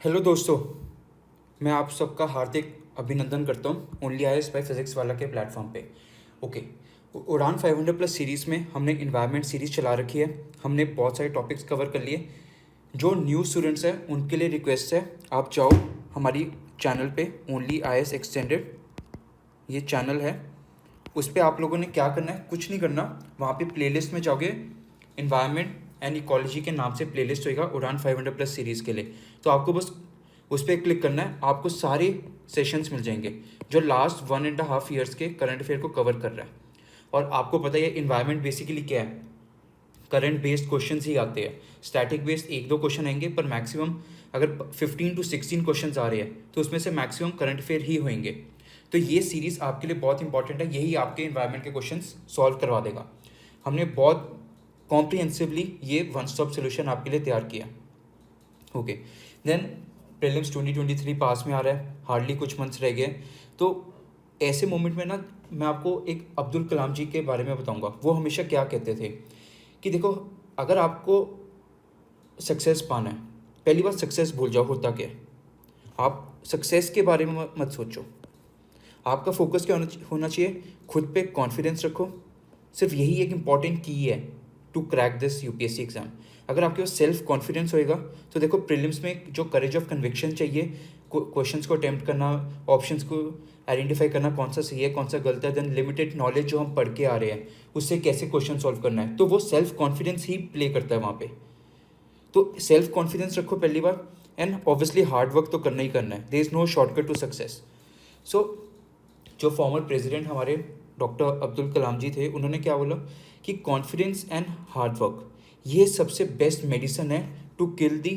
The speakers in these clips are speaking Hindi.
हेलो दोस्तों, मैं आप सबका हार्दिक अभिनंदन करता हूँ only I S by physics वाला के प्लेटफॉर्म पे। ओके, उड़ान 500 प्लस सीरीज़ में हमने इन्वायरमेंट सीरीज़ चला रखी है। हमने बहुत सारे टॉपिक्स कवर कर लिए। जो न्यू स्टूडेंट्स हैं उनके लिए रिक्वेस्ट है, आप जाओ हमारी चैनल पे ओनली आई एस एक्सटेंडेड, ये चैनल है, उस पर आप लोगों ने क्या करना है, कुछ नहीं करना। वहाँ पे प्लेलिस्ट में जाओगे, इन्वायरमेंट एंड इकोलॉजी के नाम से प्लेलिस्ट होएगा उड़ान 500 प्लस सीरीज़ के लिए। तो आपको बस उस पर क्लिक करना है, आपको सारे सेशंस मिल जाएंगे जो लास्ट 1.5 ईयर्स के करंट अफेयर को कवर कर रहा है। और आपको पता है इन्वायरमेंट बेसिकली क्या है, करंट बेस्ड क्वेश्चन ही आते हैं। स्टैटिक बेस्ड एक दो क्वेश्चन आएंगे, पर मैक्सिमम अगर 15 to 16 क्वेश्चन आ रहे हैं तो उसमें से मैक्सिमम करंट अफेयर ही होंगे। तो ये सीरीज़ आपके लिए बहुत इंपॉर्टेंट है, यही आपके इन्वायरमेंट के क्वेश्चन सॉल्व करवा देगा। हमने बहुत कॉम्प्रिहेंसिवली ये वन स्टॉप सोल्यूशन आपके लिए तैयार किया। ओके, देन प्रीलिम्स 2023 पास में आ रहा है, हार्डली कुछ मंथ्स रह गए। तो ऐसे मोमेंट में ना मैं आपको एक अब्दुल कलाम जी के बारे में बताऊंगा। वो हमेशा क्या कहते थे कि देखो, अगर आपको सक्सेस पाना है, पहली बार सक्सेस भूल जाओ होता क्या है। आप सक्सेस के बारे में मत सोचो, आपका फोकस क्या होना चाहिए, खुद पे कॉन्फिडेंस रखो। सिर्फ यही एक इम्पॉर्टेंट की है to crack this UPSC exam. अगर आपके पास सेल्फ कॉन्फिडेंस होएगा तो देखो, प्रीलिम्स में जो करेज ऑफ कन्विक्शन चाहिए, क्वेश्चंस को अटेम्प्ट करना, ऑप्शंस को आइडेंटिफाई करना कौन सा सही है कौन सा गलत है, देन लिमिटेड नॉलेज जो हम पढ़ के आ रहे हैं उससे कैसे क्वेश्चन सॉल्व करना है, तो वो सेल्फ कॉन्फिडेंस ही प्ले करता है वहाँ पे। तो सेल्फ कॉन्फिडेंस रखो पहली बार, एंड ऑब्वियसली हार्ड वर्क तो करना ही करना है, there is no shortcut to success. So जो फॉर्मर प्रेसिडेंट हमारे डॉक्टर अब्दुल कलाम जी थे, उन्होंने क्या बोला कि कॉन्फिडेंस एंड हार्ड वर्क ये सबसे बेस्ट मेडिसिन है to kill the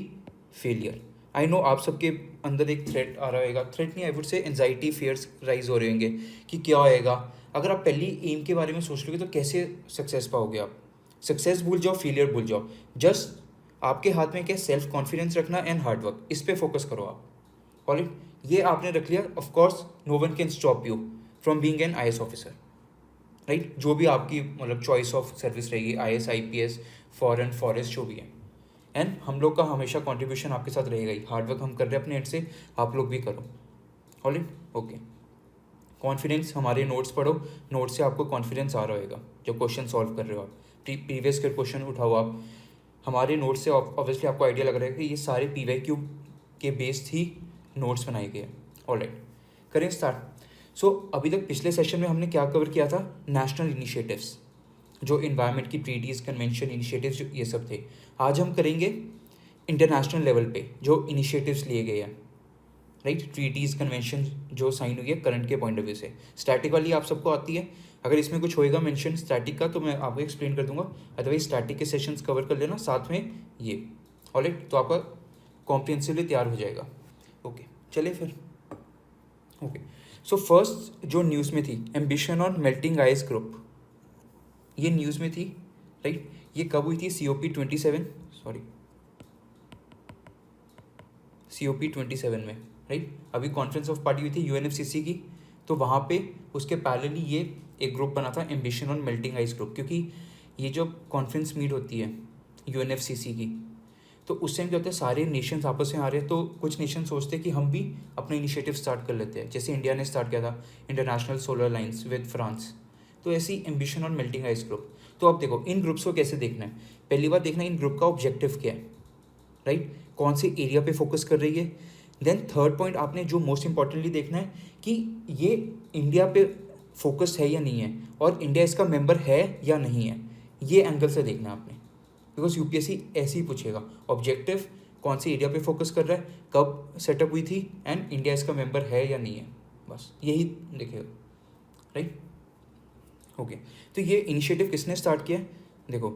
failure. I know आप सबके अंदर एक थ्रेट आ रहा होगा, थ्रेट नहीं, I would say anxiety fears rise हो रहे होंगे कि क्या होएगा। अगर आप पहली एम के बारे में सोच लोगे तो कैसे सक्सेस पाओगे आप। सक्सेस भूल जाओ, फेलियर भूल जाओ, जस्ट आपके हाथ में क्या, सेल्फ कॉन्फिडेंस रखना एंड हार्ड वर्क, इस पर फोकस करो आप। ऑलराइट, ये आपने रख लिया, of course no one can stop you from being an IAS officer, right. जो भी आपकी मतलब चॉइस ऑफ सर्विस रहेगी, आईएएस, आईपीएस, फॉरेन, फॉरेस्ट, जो भी है। एंड हम लोग का हमेशा कंट्रीब्यूशन आपके साथ रहेगा ही, हार्ड वर्क हम कर रहे हैं अपने एंड से, आप लोग भी करो। Alright, okay. कॉन्फिडेंस, हमारे नोट्स पढ़ो, नोट से आपको कॉन्फिडेंस आ रहा होगा जब क्वेश्चन सॉल्व कर रहे हो आप। प्रीवियस के क्वेश्चन उठाओ आप, हमारे नोट से ऑब्वियसली आपको आइडिया लग रहा है कि ये सारे पीवाईक्यू के बेस्ड ही नोट्स बनाए गए हैं। ऑलराइट, करें स्टार्ट। सो अभी तक पिछले सेशन में हमने क्या कवर किया था, नेशनल इनिशिएटिव्स, जो इन्वायरमेंट की ट्रीटीज़, कन्वेंशन, इनिशिएटिव्स, ये सब थे। आज हम करेंगे इंटरनेशनल लेवल पे जो इनिशिएटिव्स लिए गए हैं, राइट। ट्रीटीज़, कन्वेंशन जो साइन हुई है करंट के पॉइंट ऑफ व्यू से। स्टैटिक वाली आप सबको आती है, अगर इसमें कुछ होएगा मेंशन स्टैटिक का तो मैं आपको एक्सप्लेन कर दूंगा, अदरवाइज स्टैटिक के सेशंस कवर कर लेना साथ में ये। ऑलराइट, तो आपका कॉम्प्रिहेंसिवली तैयार हो जाएगा। ओके, चलिए फिर। ओके, सो फर्स्ट जो न्यूज़ में थी, ambition on melting ice group, ये न्यूज़ में थी, राइट। ये कब हुई थी, COP27 में, राइट। अभी कॉन्फ्रेंस ऑफ पार्टी हुई थी UNFCCC की, तो वहाँ पे उसके पैरेलली ये एक ग्रुप बना था, ambition on melting ice group. क्योंकि ये जो कॉन्फ्रेंस मीट होती है UNFCCC की, तो उस टाइम क्या होता है, सारे नेशंस आपस में आ रहे हैं, तो कुछ नेशन सोचते हैं कि हम भी अपना इनिशिएटिव स्टार्ट कर लेते हैं। जैसे इंडिया ने स्टार्ट किया था international solar alliance with France, तो ऐसी ambition on melting ice group. तो अब देखो, इन ग्रुप्स को कैसे देखना है, पहली बार देखना है इन ग्रुप का ऑब्जेक्टिव क्या है, राइट, कौन से एरिया पे फोकस कर रही है। देन थर्ड पॉइंट आपने जो मोस्ट इंपॉर्टेंटली देखना है कि ये इंडिया पे फोकस है या नहीं है, और इंडिया इसका मेंबर है या नहीं है, ये एंगल से देखना है आपने। बिकॉज यूपीएससी ऐसे ही पूछेगा, ऑब्जेक्टिव कौन से एरिया पे फोकस कर रहा है, कब सेटअप हुई थी, एंड इंडिया इसका मेंबर है या नहीं है, बस यही देखेगा, राइट। ओके, तो ये इनिशिएटिव किसने स्टार्ट किया है, देखो,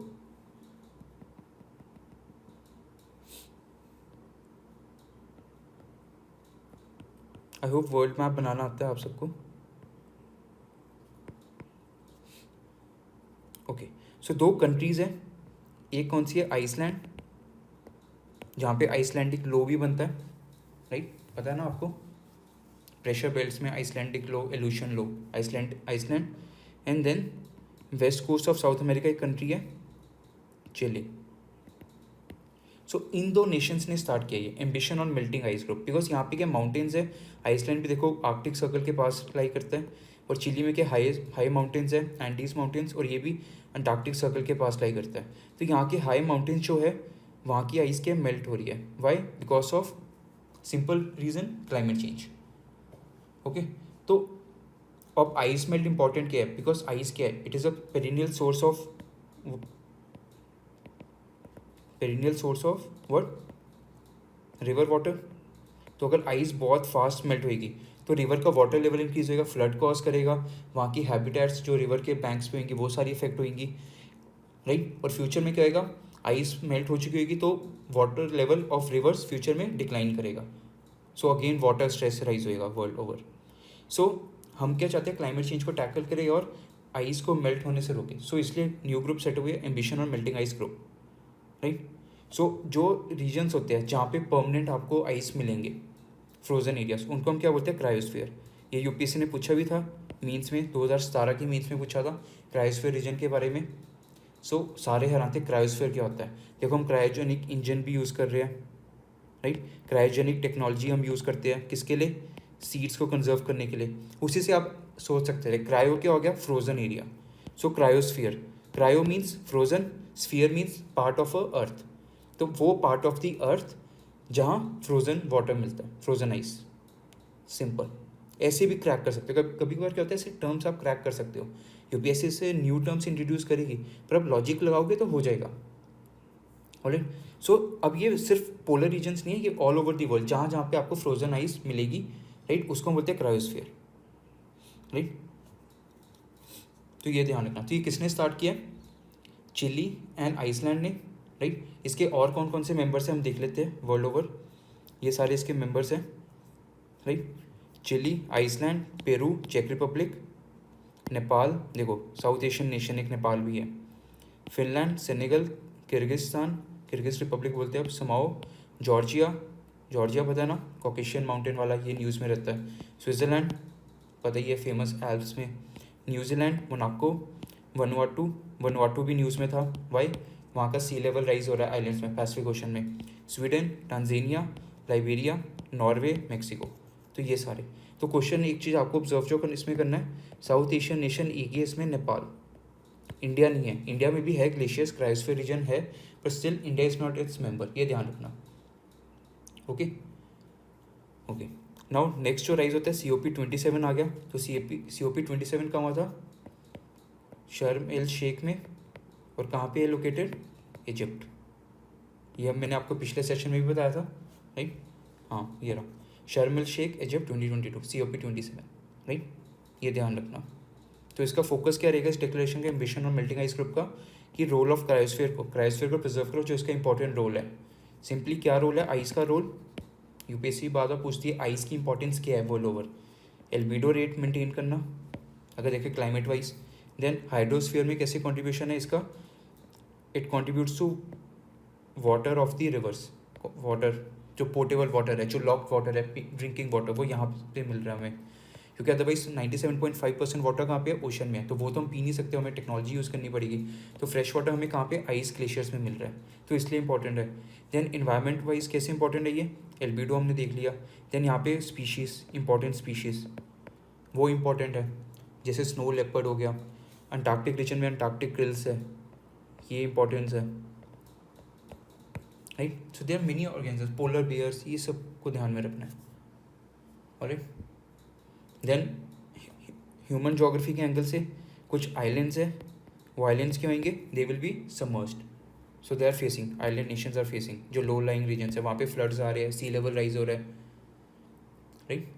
आई होप वर्ल्ड मैप बनाना आता है आप सबको। ओके, सो दो कंट्रीज़ हैं, एक कौन सी है, आइसलैंड, जहाँ पे आइसलैंडिक लो भी बनता है, राइट, पता है ना आपको, प्रेशर बेल्ट्स में Icelandic low, Aleutian low, Iceland. And then west coast of South America एक कंट्री है, चिली। सो इन दो नेशंस ने स्टार्ट किया ये ambition on melting ice group, because यहाँ पे क्या माउंटेन्स है। आइसलैंड भी देखो आर्कटिक सर्कल के पास लाई करता है, और चिली में क्या हाई माउंटेन्स है, एंडीज माउंटेन्स, और ये भी अंटार्कटिक सर्कल के पास लाई करता है। तो यहाँ के हाई माउंटेन्स जो है वहाँ की आइस क्या मेल्ट हो रही है, why? Because of simple reason, climate change. Okay, तो अब आइस मेल्ट इंपॉर्टेंट क्या है? बिकॉज आइस क्या है, it is a perennial source of what? River water. तो अगर आइस बहुत फास्ट मेल्ट होएगी तो रिवर का वाटर लेवल इंक्रीज होएगा, फ्लड कॉज करेगा, वहाँ की हैबिटेट्स जो रिवर के बैंक्स पे होंगी वो सारी इफेक्ट होंगी, राइट। और फ्यूचर में क्या होएगा, आइस मेल्ट हो चुकी होगी तो water level of reverse future में डिक्लाइन करेगा। So again water stress rise होएगा वर्ल्ड ओवर। सो हम क्या चाहते हैं, क्लाइमेट चेंज को टैकल करें और आइस को मेल्ट होने से रोके। सो इसलिए न्यू ग्रुप सेट हुए, ambition on melting ice group, right. So जो रीजन्स होते हैं जहाँ पे परमानेंट आपको आइस मिलेंगे, फ्रोजन एरियाज, उनको हम क्या बोलते हैं, क्रायोस्फीयर। ये यूपीएससी ने पूछा भी था मीन्स में, 2017 की मीन्स में पूछा था क्रायोस्फीयर रीजन के बारे में। सो सारे हैरान थे क्रायोस्फीयर क्या होता है। देखो हम क्रायोजेनिक इंजन भी यूज़ कर रहे हैं, राइट। क्रायोजेनिक टेक्नोलॉजी हम यूज़ करते हैं किसके लिए, सीड्स को कंजर्व करने के लिए। उसी से आप सोच सकते हैं क्रायो क्या हो गया, frozen area. So cryosphere, cryo means frozen, sphere means part of a earth. तो वो पार्ट ऑफ द अर्थ जहाँ फ्रोजन वाटर मिलता है, फ्रोजन आइस। सिंपल, ऐसे भी क्रैक कर सकते हो। कभी कभार क्या होता है, ऐसे टर्म्स आप क्रैक कर सकते हो। यूपीएससी से न्यू टर्म्स इंट्रोड्यूस करेगी, पर अब लॉजिक लगाओगे तो हो जाएगा। ऑलराइट। सो अब ये सिर्फ पोलर रीजन्स नहीं है, ये ऑल ओवर दी वर्ल्ड जहाँ जहाँ पे आपको फ्रोजन आइस मिलेगी, राइट, उसको हम बोलते हैं क्रायोस्फीयर, राइट। तो ये ध्यान रखना। तो ये किसने स्टार्ट किया, चिली एंड आइसलैंड ने, राइट। इसके और कौन कौन से मेंबर्स हैं हम देख लेते हैं वर्ल्ड ओवर। ये सारे इसके मेंबर्स हैं, राइट। चिली, आइसलैंड, पेरू, चेक रिपब्लिक, नेपाल, देखो साउथ एशियन नेशन एक नेपाल भी है, Finland, Senegal, Kyrgyzstan, Kyrgyz Republic बोलते हैं अब, समाओ, जॉर्जिया, जॉर्जिया पता है ना, कॉकेशियन माउंटेन वाला, ये न्यूज़ में रहता है, स्विट्ज़रलैंड पता ही है फेमस एल्प्स में, न्यूजीलैंड, मोनाको, वनुआटू, वनुआटू भी न्यूज़ में था, वाई? वहाँ का सी लेवल राइज हो रहा है आइलैंड्स में, पैसिफिक ओशन में, स्वीडन, टांजेनिया, लाइबेरिया, नॉर्वे, मेक्सिको। तो ये सारे। तो क्वेश्चन एक चीज़ आपको ऑब्जर्व जो इसमें करना है, साउथ एशियन नेशन एक ही है इसमें, नेपाल, इंडिया नहीं है। इंडिया में भी है ग्लेशियर्स, क्रायोस्फीयर रीजन है, पर still India is not its member, ये ध्यान रखना। Okay okay. नाउ नेक्स्ट जो राइज होता है COP27 आ गया। तो COP27 कहाँ हुआ था, शर्म एल शेख में, और कहाँ पे है लोकेटेड, इजिप्ट। ये अब मैंने आपको पिछले सेशन में भी बताया था, राइट। हाँ ये रहा, शर्म El Sheikh Egypt 2022 COP27, right. ये ध्यान रखना। तो इसका फोकस क्या रहेगा इस डिक्लेरेशन के, एम्बिशन और मेल्टिंग आइस ग्रुप का, कि रोल ऑफ क्रायोस्फीयर को प्रिजर्व करो, जो इसका इंपॉर्टेंट रोल है। सिंपली क्या रोल है आइस का रोल, यूपीएससी बार बार पूछती है आइस की इंपॉर्टेंस क्या है world over, albedo rate maintain करना अगर देखें क्लाइमेट वाइज। देन हाइड्रोस्फीयर में कैसे कंट्रीब्यूशन है इसका, it contributes to water of the rivers, water जो पोर्टेबल वाटर है, जो लॉक्ड वाटर है, ड्रिंकिंग वाटर, वो यहाँ पे मिल रहा है हमें, क्योंकि अदरवाइज 97.5% वाटर कहाँ पे है, ओशन में है, तो वो तो हम पी नहीं सकते, हमें टेक्नोलॉजी यूज़ करनी पड़ेगी। तो फ्रेश वाटर हमें कहाँ पे, आइस ग्लेशियर्स में मिल रहा है, तो इसलिए इंपॉर्टेंट है। देन इन्वायरमेंट वाइज कैसे इंपॉर्टेंट है ये, एल्बिडो हमने देख लिया। देन यहाँ पे स्पीशीज़, इंपॉर्टेंट स्पीशीज़ वो इंपॉर्टेंट है, जैसे स्नो लेपर्ड हो गया, अंटार्कटिक रीजन में अंटार्कटिक क्रिल्स है, ये इंपॉर्टेंस है, right. So there many organisms, polar bears, ये सब को ध्यान में रखना है, ऑलराइट। देन ह्यूमन जोग्राफी के एंगल से कुछ आइलैंड्स है, वो आइलैंड्स क्या होंगे, they will be submerged, so they are facing, island nations are facing, जो लो लाइंग रीजन्स है वहाँ पे फ्लड्स आ रहे हैं, सी लेवल राइज हो रहा है, राइट।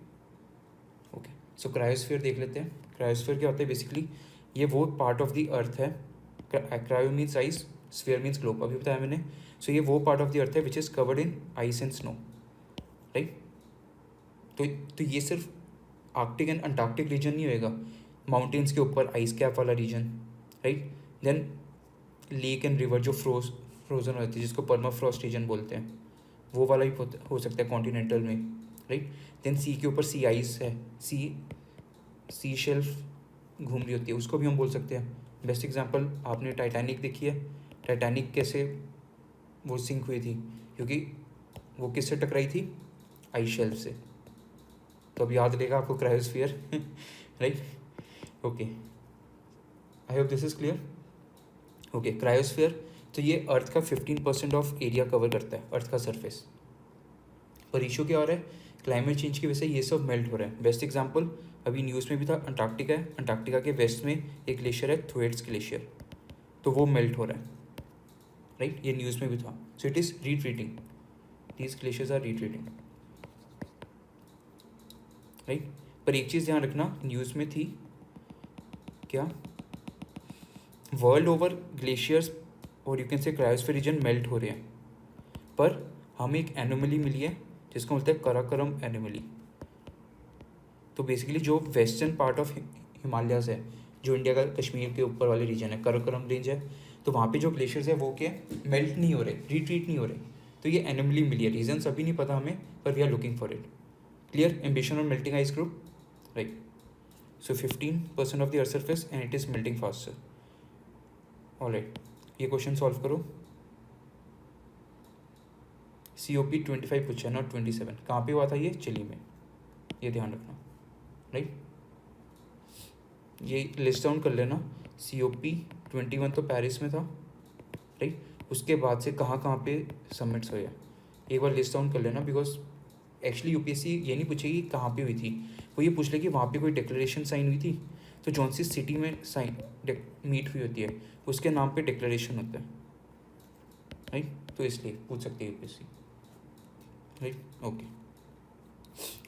ओके, सो क्रायोस्फीयर देख लेते हैं। क्रायोस्फीयर क्या होता है बेसिकली, ये वो पार्ट ऑफ द अर्थ है, cryo means ice, sphere means globe, अभी बताया मैंने। सो ये वो पार्ट ऑफ द अर्थ है which is covered in ice and snow, right. तो ये सिर्फ आर्कटिक एंड अंटार्कटिक रीजन नहीं होएगा, माउंटेन्स के ऊपर आइस कैप वाला region, right. Then lake and river जो फ्रोजन होती है, जिसको परमाफ्रॉस्ट रीजन बोलते हैं, वो वाला भी हो सकता है कॉन्टिनेंटल में, राइट। देन सी के ऊपर सी आइस है, सी शेल्फ घूम रही होती है, उसको भी हम बोल सकते हैं। बेस्ट एग्जांपल आपने टाइटैनिक देखी है, टाइटैनिक कैसे वो सिंक हुई थी, क्योंकि वो किससे टकराई थी, आइस शेल्फ से। तो अब याद रहेगा आपको cryosphere right. Okay, I hope this is clear. Okay, cryosphere तो ये अर्थ का 15% ऑफ एरिया कवर करता है, अर्थ का सरफेस। पर इशू क्या हो रहा है, क्लाइमेट चेंज की वजह से ये सब मेल्ट हो रहा है। बेस्ट एग्जांपल अभी न्यूज़ में भी था, अंटार्कटिका है। अंटार्कटिका के वेस्ट में एक ग्लेशियर है, थ्वेट्स ग्लेशियर, तो वो मेल्ट हो रहा है, राइट। ये न्यूज़ में भी था। So it is retreating, these glaciers are retreating, right. पर एक चीज़ ध्यान रखना, न्यूज़ में थी क्या, वर्ल्ड ओवर ग्लेशियर्स और you can say cryosphere region melt हो रहे हैं, पर हमें एक एनोमली मिली है जिसको बोलते हैं कराकोरम एनोमली। तो बेसिकली जो वेस्टर्न पार्ट ऑफ हिमालयाज है, जो इंडिया का कश्मीर के ऊपर वाले रीजन है, कराकोरम रेंज है, तो वहाँ पे जो ग्लेशियर्स है वो क्या मेल्ट नहीं हो रहे, रिट्रीट नहीं हो रहे। तो ये एनोमली मिली है, रीजन अभी नहीं पता हमें, पर we are looking for it. Clear, ambition on melting ice group, right. So 15% of the earth surface and it is melting faster. Alright, ये क्वेश्चन सॉल्व करो। COP 25 पूछा, नॉट 27। कहाँ पे हुआ था ये, चिली में, ये ध्यान रखना, राइट। ये लिस्ट डाउन कर लेना। COP 21 तो पेरिस में था, राइट। उसके बाद से कहाँ कहाँ पे समिट्स हुए, एक बार लिस्ट डाउन कर लेना, बिकॉज एक्चुअली UPSC ये नहीं पूछेगी कहाँ पे हुई थी, वो ये पूछ लेगी वहाँ पे कोई डिक्लेरेशन साइन हुई थी, तो जौन सी सिटी में साइन मीट हुई होती है उसके नाम पे डिक्लेरेशन होता है, राइट। तो इसलिए पूछ सकती है UPSC, राइट।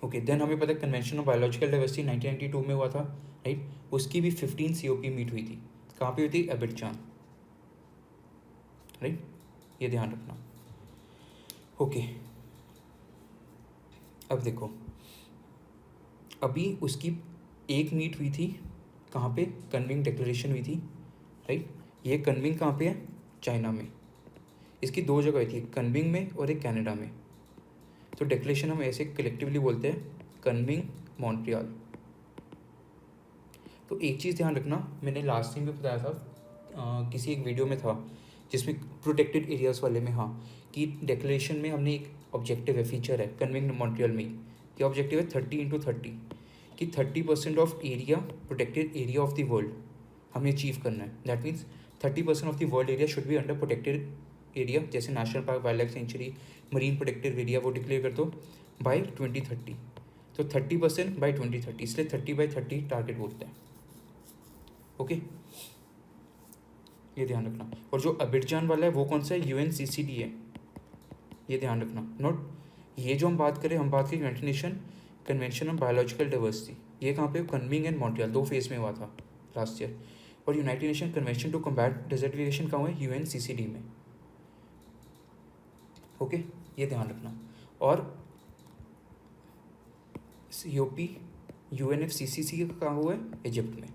ओके, देन हमें पता है कन्वेंशन ऑफ बायोलॉजिकल डाइवर्सिटी 1992 में हुआ था, राइट। उसकी भी 15 COP मीट हुई थी। कहाँ पे हुई थी, अबिडजान, राइट। ये ध्यान रखना। ओके, अब देखो, अभी उसकी एक मीट हुई थी, कहाँ पे, कन्विंग डिक्लेरेशन हुई थी, राइट। ये कन्विंग कहाँ पे है, चाइना में। इसकी दो जगह हुई थी, कन्विंग में और एक कनाडा में। तो डिक्लेरेशन हम ऐसे कलेक्टिवली बोलते हैं, कन्विंग मॉन्ट्रियल। तो एक चीज़ ध्यान रखना, मैंने लास्ट टाइम भी बताया था, किसी एक वीडियो में था जिसमें प्रोटेक्टेड एरियाज़ वाले में, हाँ, कि डिक्लेरेशन में हमने एक ऑब्जेक्टिव है, फीचर है कन्विंग मॉन्ट्रियल में। क्या ऑब्जेक्टिव है, 30x30, कि 30% of area, protected area of the world हमें अचीव करना है। That means 30% of the world area should be under protected area, जैसे national park, wild life sanctuary, marine protected area, वो डिक्लेयर कर दो बाय 2030। तो 30% बाय 2030, इसलिए 30/30 टारगेट बोलते हैं, ओके। ये ध्यान रखना। और जो अबिडजान वाला है वो कौन सा है, UNCCD है, ये ध्यान रखना। नोट, ये जो हम बात करें, हम बात करें United nation convention on biological diversity, ये कहाँ पे, कन्विंग एंड मॉन्ट्रियल, 2 फेज में हुआ था लास्ट ईयर। और United nation convention to combat desertification कहाँ हुआ है, UNCCD में, ओके। ये ध्यान रखना। और COP UNFCCC का कहाँ हुआ है, इजिप्ट में,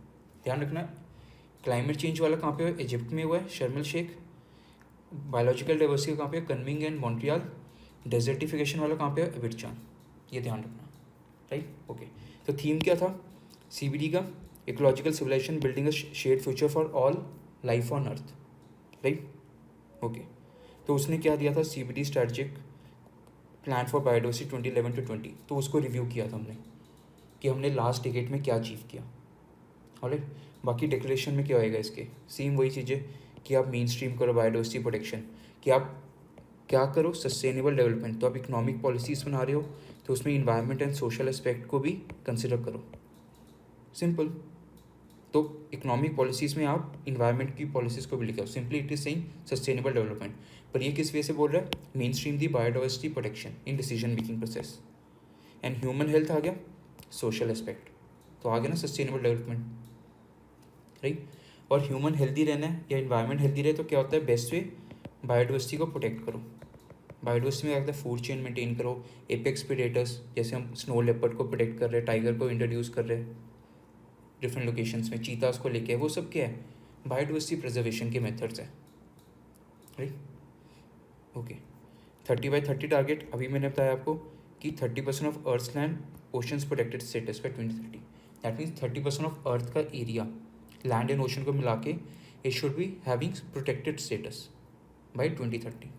ध्यान रखना। क्लाइमेट चेंज वाला कहाँ पे हुआ है, इजिप्ट में हुआ है, शर्म एल शेख। बायोलॉजिकल डाइवर्सिटी कहाँ पे है, कन्विंग एंड मॉन्ट्रियल। डेजर्टिफिकेशन वाला कहाँ पे है, अबिडजान, ये ध्यान रखना, राइट। ओके, तो थीम क्या था CBD का, ecological civilisation building a shared future for all life on earth, right. Okay, तो उसने क्या दिया था, CBD strategic plan for biodiversity 2011 to 20, तो उसको रिव्यू किया था हमने कि हमने लास्ट डिकेड में क्या अचीव किया, ऑलराइट। बाकी डिक्लेरेशन में क्या होएगा इसके, सेम वही चीज़ें कि आप मेन स्ट्रीम करो बायोडाइवर्सिटी प्रोटेक्शन, कि आप क्या करो, सस्टेनेबल डेवलपमेंट। तो आप इकोनॉमिक पॉलिसीज़ बना रहे हो तो उसमें इन्वायरमेंट एंड सोशल एस्पेक्ट को भी कंसिडर करो, सिंपल। तो इकोनॉमिक पॉलिसीज़ में आप इन्वायरमेंट की पॉलिसीज़ को भी लिखो, simply it is saying sustainable development. पर ये किस वे से बोल रहा है, mainstream the biodiversity protection in decision making process. And human health आ गया, सोशल एस्पेक्ट, तो आ गया ना सस्टेनेबल डेवलपमेंट, राइट। और ह्यूमन हेल्दी रहना है या इन्वायरमेंट हेल्दी रहे तो क्या होता है, बेस्ट वे बायोडाइवर्सिटी को प्रोटेक्ट करो। बायोडाइवर्सिटी में क्या होता है, फूड चेन मेंटेन करो, एपेक्स प्रेडेटर्स, जैसे हम स्नो लेपर्ड को प्रोटेक्ट कर रहे हैं, टाइगर को इंट्रोड्यूस कर रहे हैं डिफरेंट लोकेशंस में, चीतास को लेके, वो सब क्या है, बायोडाइवर्सिटी प्रिजर्वेशन के मेथड्स हैं, राइट। ओके, 30/30 टारगेट अभी मैंने बताया आपको कि 30% of earth land oceans protected status bye 2030। That means 30% of earth का एरिया लैंड एंड ओशन को मिला के it should be having protected status bye 2030,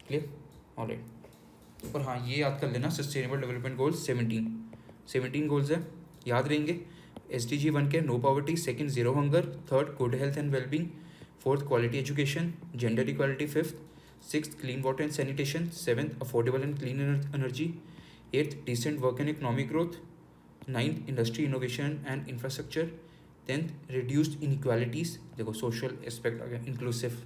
clear, alright. और हाँ, ये याद कर लेना, सस्टेनेबल डेवलपमेंट गोल्स 17 गोल्स है, याद रहेंगे। SDG 1 के no poverty, second zero hunger, third good health and wellbeing, fourth quality education, gender equality fifth, sixth clean water and sanitation, seventh affordable and clean energy, eighth decent work and economic growth, ninth industry innovation and infrastructure, tenth reduced inequalities, देखो सोशल एस्पेक्ट आ गया, inclusive,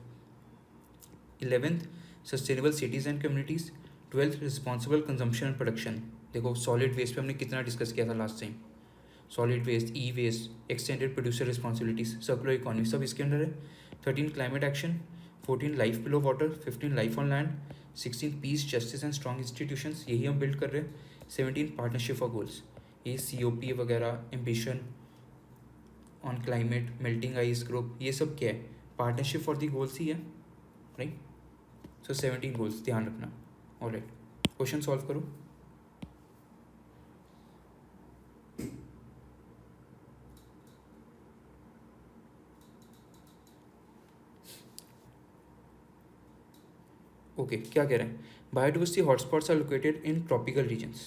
11th sustainable cities and communities, 12th responsible consumption and production, देखो सॉलिड वेस्ट पे हमने कितना डिस्कस किया था last time, solid waste, e waste, extended producer responsibilities, circular economy, सब इसके अंदर है। 13 climate action, 14 life below water, 15 life on land, 16 peace justice and strong institutions, यही हम बिल्ड कर रहे हैं। 17 पार्टनरशिप फॉर गोल्स, ये COP वगैरह, ambition on climate, melting ice group, ये सब क्या है, पार्टनरशिप फॉर दी गोल्स ही है, राइट। सो 17 गोल्स ध्यान रखना, ऑलराइट। क्वेश्चन सॉल्व करो। ओके क्या कह रहे हैं, biodiversity hotspots are located in tropical regions,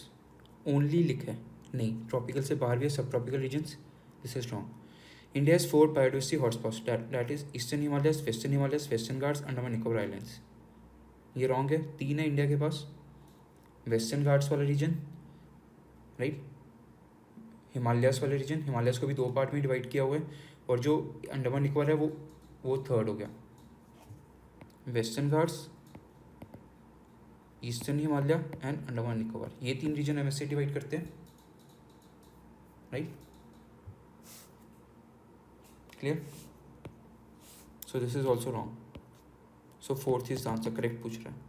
only लिखा है, नहीं ट्रॉपिकल से बाहर भी है, सब tropical regions, this is wrong. India has 4 biodiversity hotspots, that is eastern Himalayas, western Ghats, Andaman Nicobar islands, ये रॉन्ग है। 3 है इंडिया के पास, वेस्टर्न घाट्स वाला रीजन, राइट, हिमालयस वाला रीजन, हिमालयस को भी 2 पार्ट में डिवाइड किया हुआ है, और जो अंडमान निकोबार है वो थर्ड हो गया, western Ghats, eastern Himalaya and Andaman Nicobar, ये 3 रीजन एमएस से डिवाइड करते हैं, right, clear. So this is also wrong, so 4th is the answer, correct पूछ रहा है,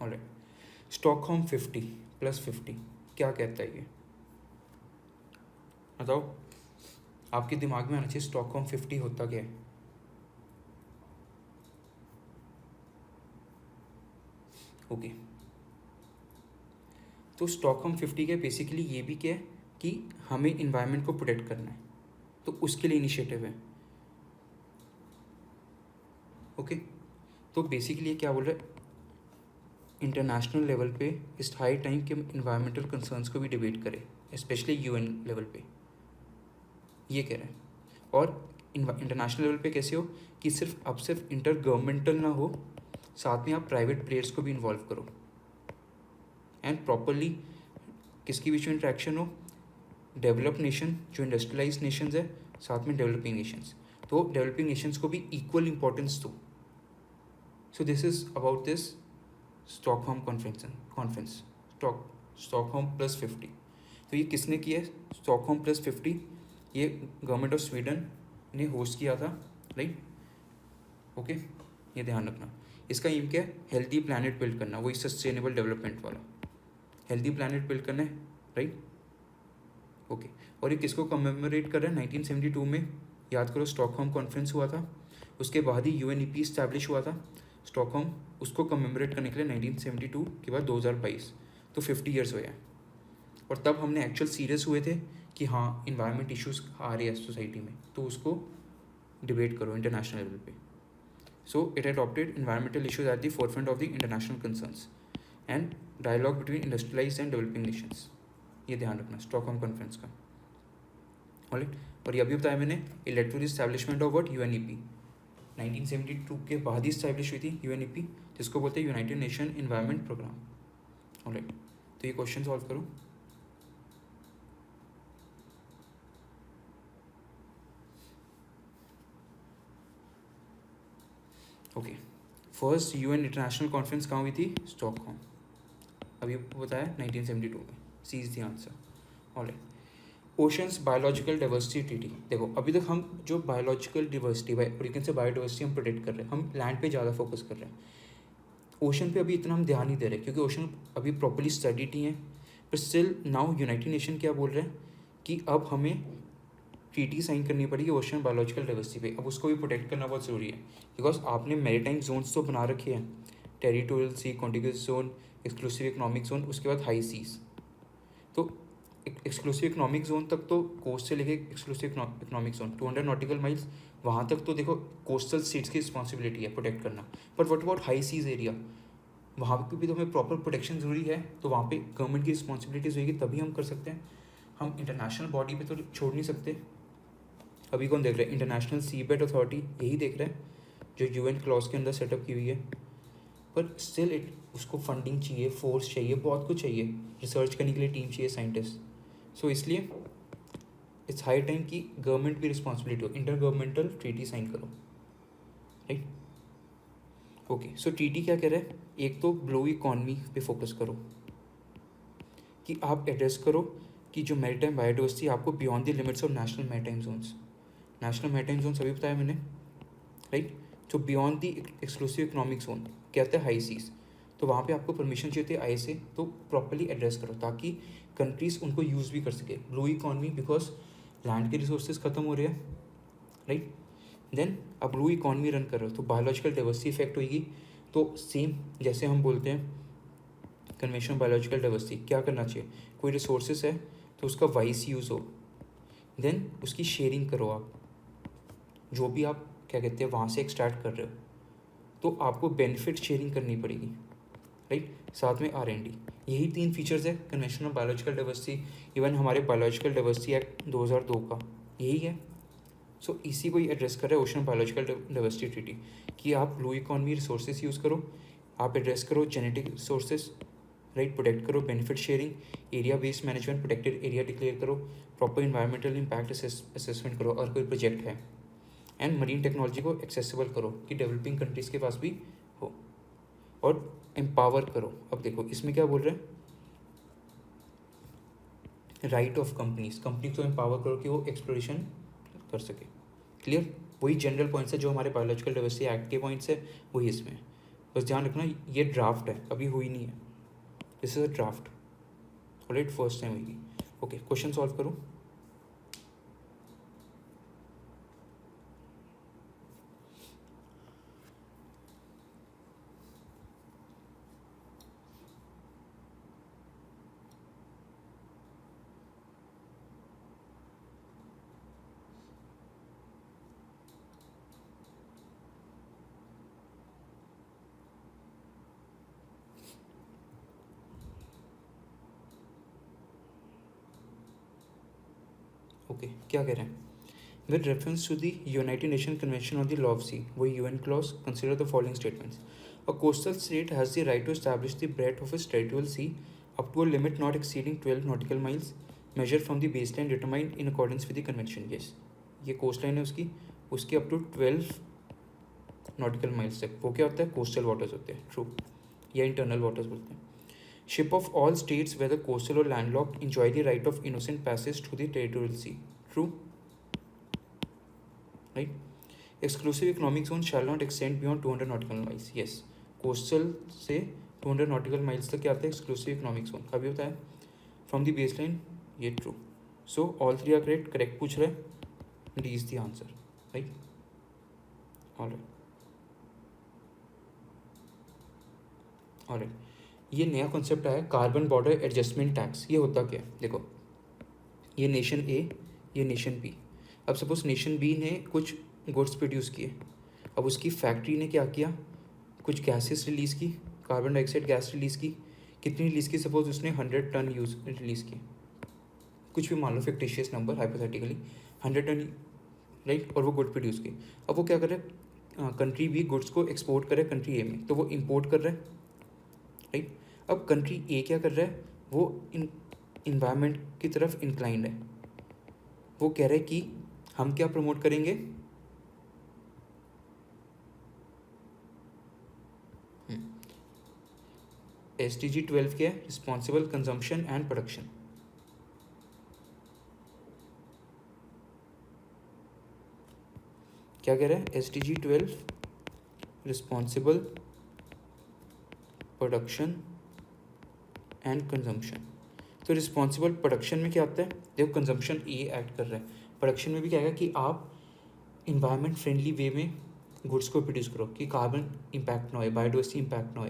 ऑलराइट। स्टॉकहोम 50 + 50 क्या कहता है ये, बताओ, आपके दिमाग में आना चाहिए स्टॉकहोम 50 होता क्या है। ओके तो स्टॉकहोम 50 के बेसिकली ये भी क्या है कि हमें इन्वायरमेंट को प्रोटेक्ट करना है, तो उसके लिए इनिशिएटिव है। ओके तो बेसिकली क्या बोल रहे हैं, इंटरनेशनल लेवल पे इट्स हाई टाइम कि हम इन्वायरमेंटल कंसर्न्स को भी डिबेट करें, स्पेशली UN लेवल पे, ये कह रहे हैं। और इंटरनेशनल लेवल पे कैसे हो कि सिर्फ इंटर गवर्नमेंटल ना हो, साथ में आप प्राइवेट प्लेयर्स को भी इन्वॉल्व करो, एंड प्रॉपरली किसकी बीच में इंट्रैक्शन हो, डेवलप नेशन जो इंडस्ट्रियलाइज नेशंस है, साथ में डेवलपिंग नेशंस, तो डेवलपिंग नेशंस को भी इक्वल इंपॉर्टेंस दो। So this is about this Stockholm conference, Stockholm +50। तो ये किसने किया है, स्टॉकहोम +50, ये गवर्नमेंट ऑफ स्वीडन ने होस्ट किया था, राइट। ओके ये ध्यान रखना, इसका एम क्या है, हेल्दी प्लैनेट बिल्ड करना, वही सस्टेनेबल डेवलपमेंट वाला, हेल्दी प्लैनेट बिल्ड करना है, राइट। ओके और ये किसको कमेमोरेट कर रहे हैं, 1972 में, याद करो स्टॉकहोम कॉन्फ्रेंस हुआ था, उसके बाद ही UNEP इस्टेब्लिश हुआ था स्टॉकहोम, उसको कमेमोरेट करने के लिए 1972 के बाद 2022, तो 50 ईयर्स हुए हैं। और तब हमने एक्चुअल सीरियस हुए थे कि हाँ इन्वायरमेंट इश्यूज आ रहे हैं सोसाइटी में, तो उसको डिबेट करो इंटरनेशनल लेवल पे। So it adopted environmental issues at the forefront of the international concerns and dialogue between industrialized and developing nations, ये ध्यान रखना स्टॉकहोम कॉन्फ्रेंस का, ऑलराइट। और ये अभी बताया मैंने, it led to the establishment of what, UNEP, 1972 के बाद ही स्टैब्लिश हुई थी UNEP, जिसको बोलते हैं United Nation environment programme, alright. तो ये क्वेश्चन सॉल्व करो। Okay first UN international conference कहाँ हुई थी, स्टॉकहोम, अभी बताया 1972 में, C is the answer, alright. Oceans biological diversity treaty, देखो अभी तक हम जो बायोलॉजिकल डिवर्सिटी से बायोडाइवर्सिटी हम प्रोटेक्ट कर रहे हैं, हम लैंड पे ज़्यादा फोकस कर रहे हैं, ओशन पे अभी इतना हम ध्यान नहीं दे रहे क्योंकि ओशन अभी प्रॉपरली स्टडीड नहीं है, पर स्टिल नाउ यूनाइटेड नेशन क्या बोल रहे हैं कि अब हमें ट्रीटी साइन करनी पड़ेगी ओशन बायोलॉजिकल डाइवर्सिटी पे, अब उसको भी प्रोटेक्ट करना बहुत ज़रूरी है, बिकॉज आपने मैरीटाइम जोन्स तो बना रखे हैं, territorial sea, contiguous zone, exclusive economic zone, उसके बाद हाई सीज, तो एक्सक्लूसिव इकोनॉमिक जोन तक तो कोस्ट से लेके exclusive economic zone 200 nautical miles, वहाँ तक तो देखो कोस्टल स्टेट्स की रिस्पॉन्सिबिलिटी है प्रोटेक्ट करना। But what about high seas area, वहाँ पे भी तो हमें प्रॉपर प्रोटेक्शन ज़रूरी है, तो वहाँ पे गवर्नमेंट की रिस्पॉन्सिबिलिटीज़ होगी तभी हम कर सकते हैं। हम इंटरनेशनल बॉडी पे तो छोड़ नहीं सकते। अभी कौन देख रहा है? इंटरनेशनल सी बेड अथॉरिटी यही देख रहा है जो यूएन क्लॉज के अंदर सेटअप की हुई है। पर स्टिल इट उसको फंडिंग चाहिए, फोर्स चाहिए, बहुत कुछ चाहिए, रिसर्च करने के लिए टीम चाहिए, साइंटिस्ट। सो इसलिए इट्स हाई टाइम कि गवर्नमेंट भी रिस्पॉन्सिबिलिटी हो, इंटर गवर्नमेंटल ट्रीटी साइन करो, राइट। ओके, सो ट्रीटी क्या कह रहा है? एक तो ब्लू इकॉनमी पे फोकस करो कि आप एड्रेस करो कि जो मैरीटाइम बायोडाइवर्सिटी आपको beyond the limits of national maritime zones, national maritime zone अभी बताया मैंने, राइट। जो beyond the exclusive economic zone कहते हैं हाई सीज, तो वहाँ पे आपको परमिशन चाहिए आई से, तो प्रॉपर्ली एड्रेस करो ताकि कंट्रीज़ उनको यूज़ भी कर सके। ब्लू इकॉनमी बिकॉज लैंड के रिसोर्सेज खत्म हो रहे हैं, राइट। देन अब ब्लू इकॉनमी रन कर रहे हो तो बायोलॉजिकल डाइवर्सिटी इफेक्ट होगी। तो सेम जैसे हम बोलते हैं कन्वेंशन बायोलॉजिकल डाइवर्सिटी, क्या करना चाहिए? कोई रिसोर्सेज है तो उसका वाइस यूज़ हो, देन उसकी शेयरिंग करो। आप जो भी आप क्या कहते हैं वहाँ से एक्सट्रैक्ट कर रहे हो तो आपको बेनिफिट शेयरिंग करनी पड़ेगी, राइट। साथ में R&D, यही 3 फीचर्स है convention of biological diversity. Even हमारे बायोलॉजिकल डाइवर्सिटी एक्ट 2002 का यही है। सो इसी को ही एड्रेस कर रहा है ओशन बायोलॉजिकल डाइवर्सिटी ट्रीटी कि आप ब्लू इकॉनमी रिसोर्सेज यूज़ करो, आप एड्रेस करो जेनेटिक रिसोर्सेज, राइट, प्रोटेक्ट करो, benefit sharing, area based management, protected area declare करो, प्रॉपर इन्वायरमेंटल इम्पैक्ट असेसमेंट करो अगर कोई प्रोजेक्ट है, एंड मरीन टेक्नोलॉजी को एक्सेसिबल करो कि डेवलपिंग कंट्रीज़ के पास भी हो, और एम्पावर करो। अब देखो इसमें क्या बोल रहे हैं? राइट ऑफ कंपनी को एम्पावर करो कि वो एक्सप्लोरेशन कर सके। क्लियर? वही जनरल पॉइंट्स है जो हमारे बायोलॉजिकल डाइवर्सिटी एक्ट के पॉइंट्स है, वही इसमें। बस ध्यान रखना ये ड्राफ्ट है, अभी हुई नहीं है, this is a draft, alright, first time होगी। ओके, क्वेश्चन सॉल्व करो। ओके, क्या कह रहे हैं? With reference to the United Nations Convention on the Law of Sea, वही UN clause, consider the following statements. A coastal state has the right to establish the breadth of its territorial sea up to a limit not exceeding 12 nautical miles, measured from the baseline determined in accordance with the convention. Yes, ये कोस्ट लाइन है उसकी अप टू 12 नॉटिकल माइल्स तक। वो क्या होता है? कोस्टल वाटर्स होते हैं, ट्रू, या इंटरनल वाटर्स बोलते हैं। Ship of all states whether coastal और landlocked enjoy the right of innocent passage through the territorial sea. True, right? Exclusive economic zone shall not extend beyond 200 nautical miles. Yes, coastal से 200 nautical miles तक क्या आता है? Exclusive economic zone. अभी होता है फ्रॉम द बेस लाइन, ये true. So all 3 are correct, correct पूछ रहे हैं, D is the answer, right. Alright, alright, ये नया कॉन्सेप्ट आया कार्बन बॉर्डर एडजस्टमेंट टैक्स। ये होता क्या है? देखो, ये नेशन ए, ये नेशन बी। अब सपोज नेशन बी ने कुछ गुड्स प्रोड्यूस किए, अब उसकी फैक्ट्री ने क्या किया? कुछ गैसेस रिलीज़ की, कार्बन डाइऑक्साइड गैस रिलीज़ की। कितनी रिलीज़ की? सपोज उसने 100 टन यूज़ रिलीज़ की, कुछ भी मान लो fictitious number, hypothetically 100 ton, right, और वो गुड प्रोड्यूस की। अब वो क्या कर रहा है? कंट्री बी गुड्स को एक्सपोर्ट करे कंट्री ए में, तो वो इम्पोर्ट कर रहा है, राइट। अब कंट्री ए क्या कर रहा है? वो इन्वायरमेंट की तरफ इंक्लाइंड है, वो कह रहे हैं कि हम क्या प्रमोट करेंगे? SDG 12 क्या है? Responsible consumption and production. क्या कह रहा है? SDG 12 responsible production and consumption. तो रिस्पॉन्सिबल प्रोडक्शन में क्या आता है? देखो, कंजम्पशन ए ऐड कर रहा है, प्रोडक्शन में भी क्या है कि आप इन्वायरमेंट फ्रेंडली वे में गुड्स को प्रोड्यूस करो कि कार्बन इम्पैक्ट ना हो, बायोडाइवर्सिटी इम्पैक्ट ना हो,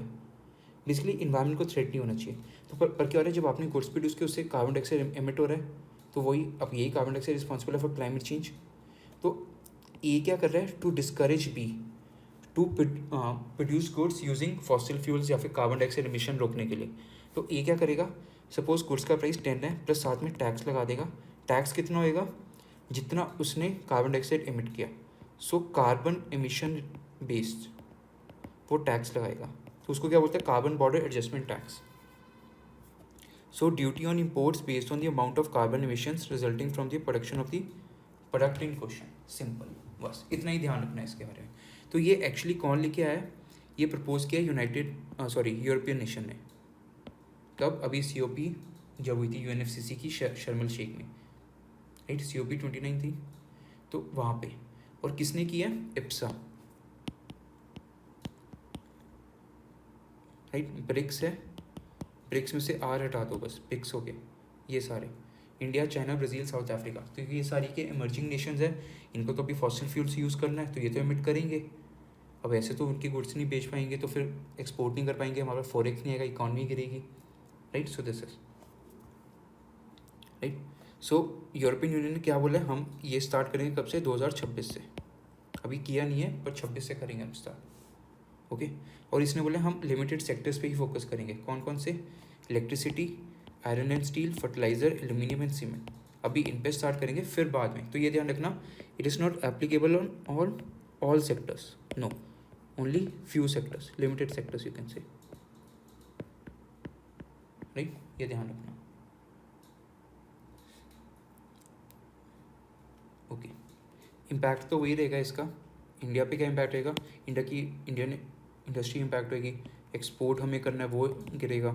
बेसिकली इन्वायरमेंट को थ्रेट नहीं होना चाहिए। तो पर क्या हो रहा है, जब आपने गुड्स प्रोड्यूस किए उससे कार्बन डाइऑक्साइड एमिट हो रहा है, तो वही अब यही कार्बन डाइऑक्साइड रिस्पॉन्सिबल है फॉर क्लाइमेट चेंज। तो ये क्या कर रहा है, to discourage be to produce goods using fossil fuels या फिर कार्बन डाइऑक्साइड एमिशन रोकने के लिए। तो ये क्या करेगा, सपोज गुड्स का प्राइस 10 है प्लस साथ में टैक्स लगा देगा। टैक्स कितना होएगा, जितना उसने कार्बन डाइऑक्साइड एमिट किया। सो कार्बन एमिशन बेस्ड वो टैक्स लगाएगा, तो उसको क्या बोलते हैं, carbon border adjustment tax. So duty on imports based on the amount of carbon emissions resulting from the production of the product in question. Simple, बस इतना ही ध्यान रखना है इसके बारे में। तो ये एक्चुअली कौन लेके आया है, ये प्रपोज किया यूरोपियन नेशन ने। तब अभी COP जब हुई थी UNFCCC की शर्म एल शेख में, राइट, COP 29 थी तो वहाँ पे। और किसने किया, इप्सा, राइट। ब्रिक्स है, ब्रिक्स में से आर हटा दो बस, ब्रिक्स हो गए ये सारे, India, China, Brazil, south Africa. तो ये सारी के इमर्जिंग नेशंस है, इनको तो अभी फॉसिल फ्यूल्स यूज़ करना है, तो ये तो एमिट करेंगे। अब ऐसे तो उनकी गुड्स नहीं बेच पाएंगे, तो फिर एक्सपोर्ट नहीं कर पाएंगे, हमारा फॉरेक्स नहीं आएगा, इकॉनमी गिरेगी, right. So this is right. So European union ने क्या बोला है, हम ये स्टार्ट करेंगे कब से, 2026 से। अभी किया नहीं है पर 26 से करेंगे हम स्टार्ट, ओके। और इसने बोला हम लिमिटेड सेक्टर्स पे ही फोकस करेंगे। कौन कौन से, electricity, iron and steel, fertiliser, aluminium and cement. अभी इन पे स्टार्ट करेंगे, फिर बाद में। तो ये ध्यान रखना, it is not applicable on all sectors, no, only few sectors, limited sectors you can say, right, ये ध्यान रखना, ओके। इम्पैक्ट तो वही रहेगा इसका। इंडिया पे क्या इम्पैक्ट रहेगा, इंडिया की इंडियन इंडस्ट्री इम्पैक्ट होगी, एक्सपोर्ट हमें करना है वो गिरेगा।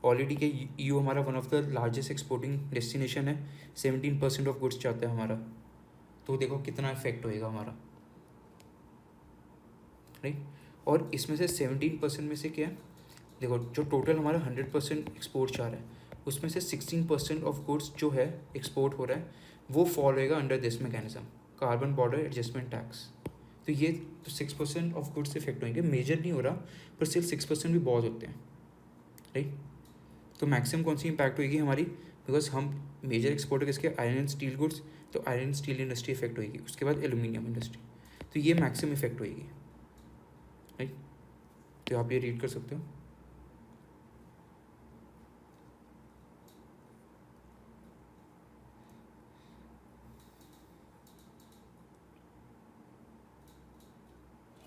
ऑलरेडी के EU हमारा one of the largest exporting destination है, 17% ऑफ गुड्स जाता है हमारा, तो देखो कितना इफेक्ट होएगा हमारा, राइट। और इसमें से 17% में से क्या है, देखो जो टोटल हमारा 100% एक्सपोर्ट जा रहा है, उसमें से 16% ऑफ गुड्स जो है एक्सपोर्ट हो रहा है, वो फॉल होएगा under this mechanism, carbon border adjustment tax. तो ये तो 6% ऑफ गुड्स इफेक्ट होंगे, मेजर नहीं हो रहा पर स्टिल 6% भी बहुत होते हैं, राइट। तो मैक्सिमम कौन सी इम्पैक्ट होगी हमारी, बिकॉज हम मेजर एक्सपोर्टर किसके, आयरन एंड स्टील गुड्स, तो iron and steel industry effect होगी, उसके बाद एल्यूमिनियम इंडस्ट्री, तो ये मैक्सिमम इफेक्ट होगी, राइट। तो आप ये रीड कर सकते हो।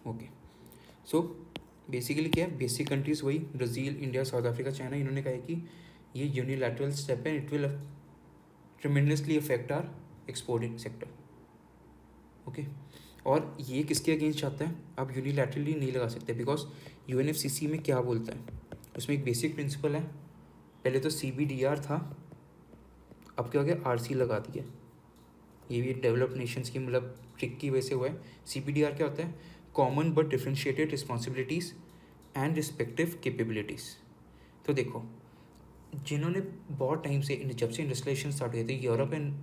ओके, सो बेसिकली क्या है, बेसिक कंट्रीज वही Brazil, India, south Africa, China, इन्होंने कहा है कि ये यूनिलैटरल स्टेप है, it will tremendously affect our exporting sector, okay. और ये किसके अगेंस्ट जाता है, आप यूनिलैटरली नहीं लगा सकते, बिकॉज UNFCCC में क्या बोलता है, उसमें एक बेसिक प्रिंसिपल है, पहले तो CBDR था, अब क्या हो गया, RC लगा दिया। ये भी डेवलप्ड नेशंस की मतलब ट्रिक की वजह से हुआ है। CBDR क्या होता है, common but differentiated responsibilities and respective capabilities. तो देखो, जिन्होंने बहुत टाइम से, जब से इंडस्ट्रियलाइजेशन स्टार्ट हुए थे, यूरोप एंड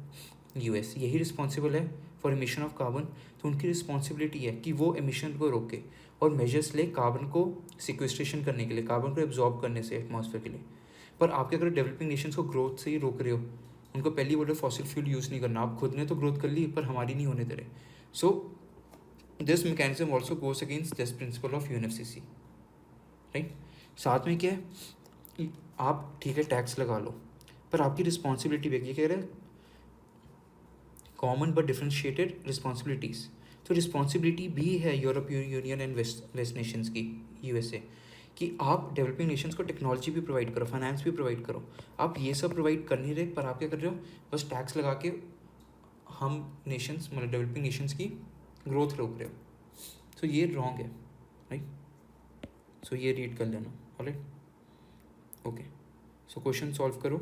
US यही रिस्पॉन्सिबल है फॉर एमिशन ऑफ कार्बन, तो उनकी रिस्पॉन्सिबिलिटी है कि वो एमिशन को रोके और मेजर्स ले कार्बन को सिक्वेस्ट्रेशन करने के लिए, कार्बन को एब्जॉर्ब करने से एटमॉस्फेयर के लिए। पर आप क्या करो, डेवलपिंग नेशंस को ग्रोथ से ही रोक रहे हो, उनको पहली बोलो फॉसिल फ्यूल यूज़ नहीं करना, आप खुद ने तो ग्रोथ कर ली पर हमारी नहीं होने दे रहे। So this mechanism also goes against this principle of UNFCCC, right. साथ में क्या है, आप ठीक है टैक्स लगा लो, पर आपकी रिस्पॉन्सिबिलिटी भी, ये कह रहे हैं कॉमन बट डिफ्रेंशिएटेड रिस्पॉन्सिबिलिटीज़, तो रिस्पॉन्सिबिलिटी भी है European Union and west nations की, USA, कि आप डेवलपिंग नेशंस को टेक्नोलॉजी भी प्रोवाइड करो, फाइनेंस भी प्रोवाइड करो। आप ये सब प्रोवाइड कर नहीं रहे, पर आप क्या कर रहे हो, बस टैक्स लगा के हम नेशंस मतलब डेवलपिंग नेशंस की ग्रोथ रोक रहे हो। सो ये रॉन्ग है, राइट। सो ये रीड कर लेना, alright, okay. So question solve करो।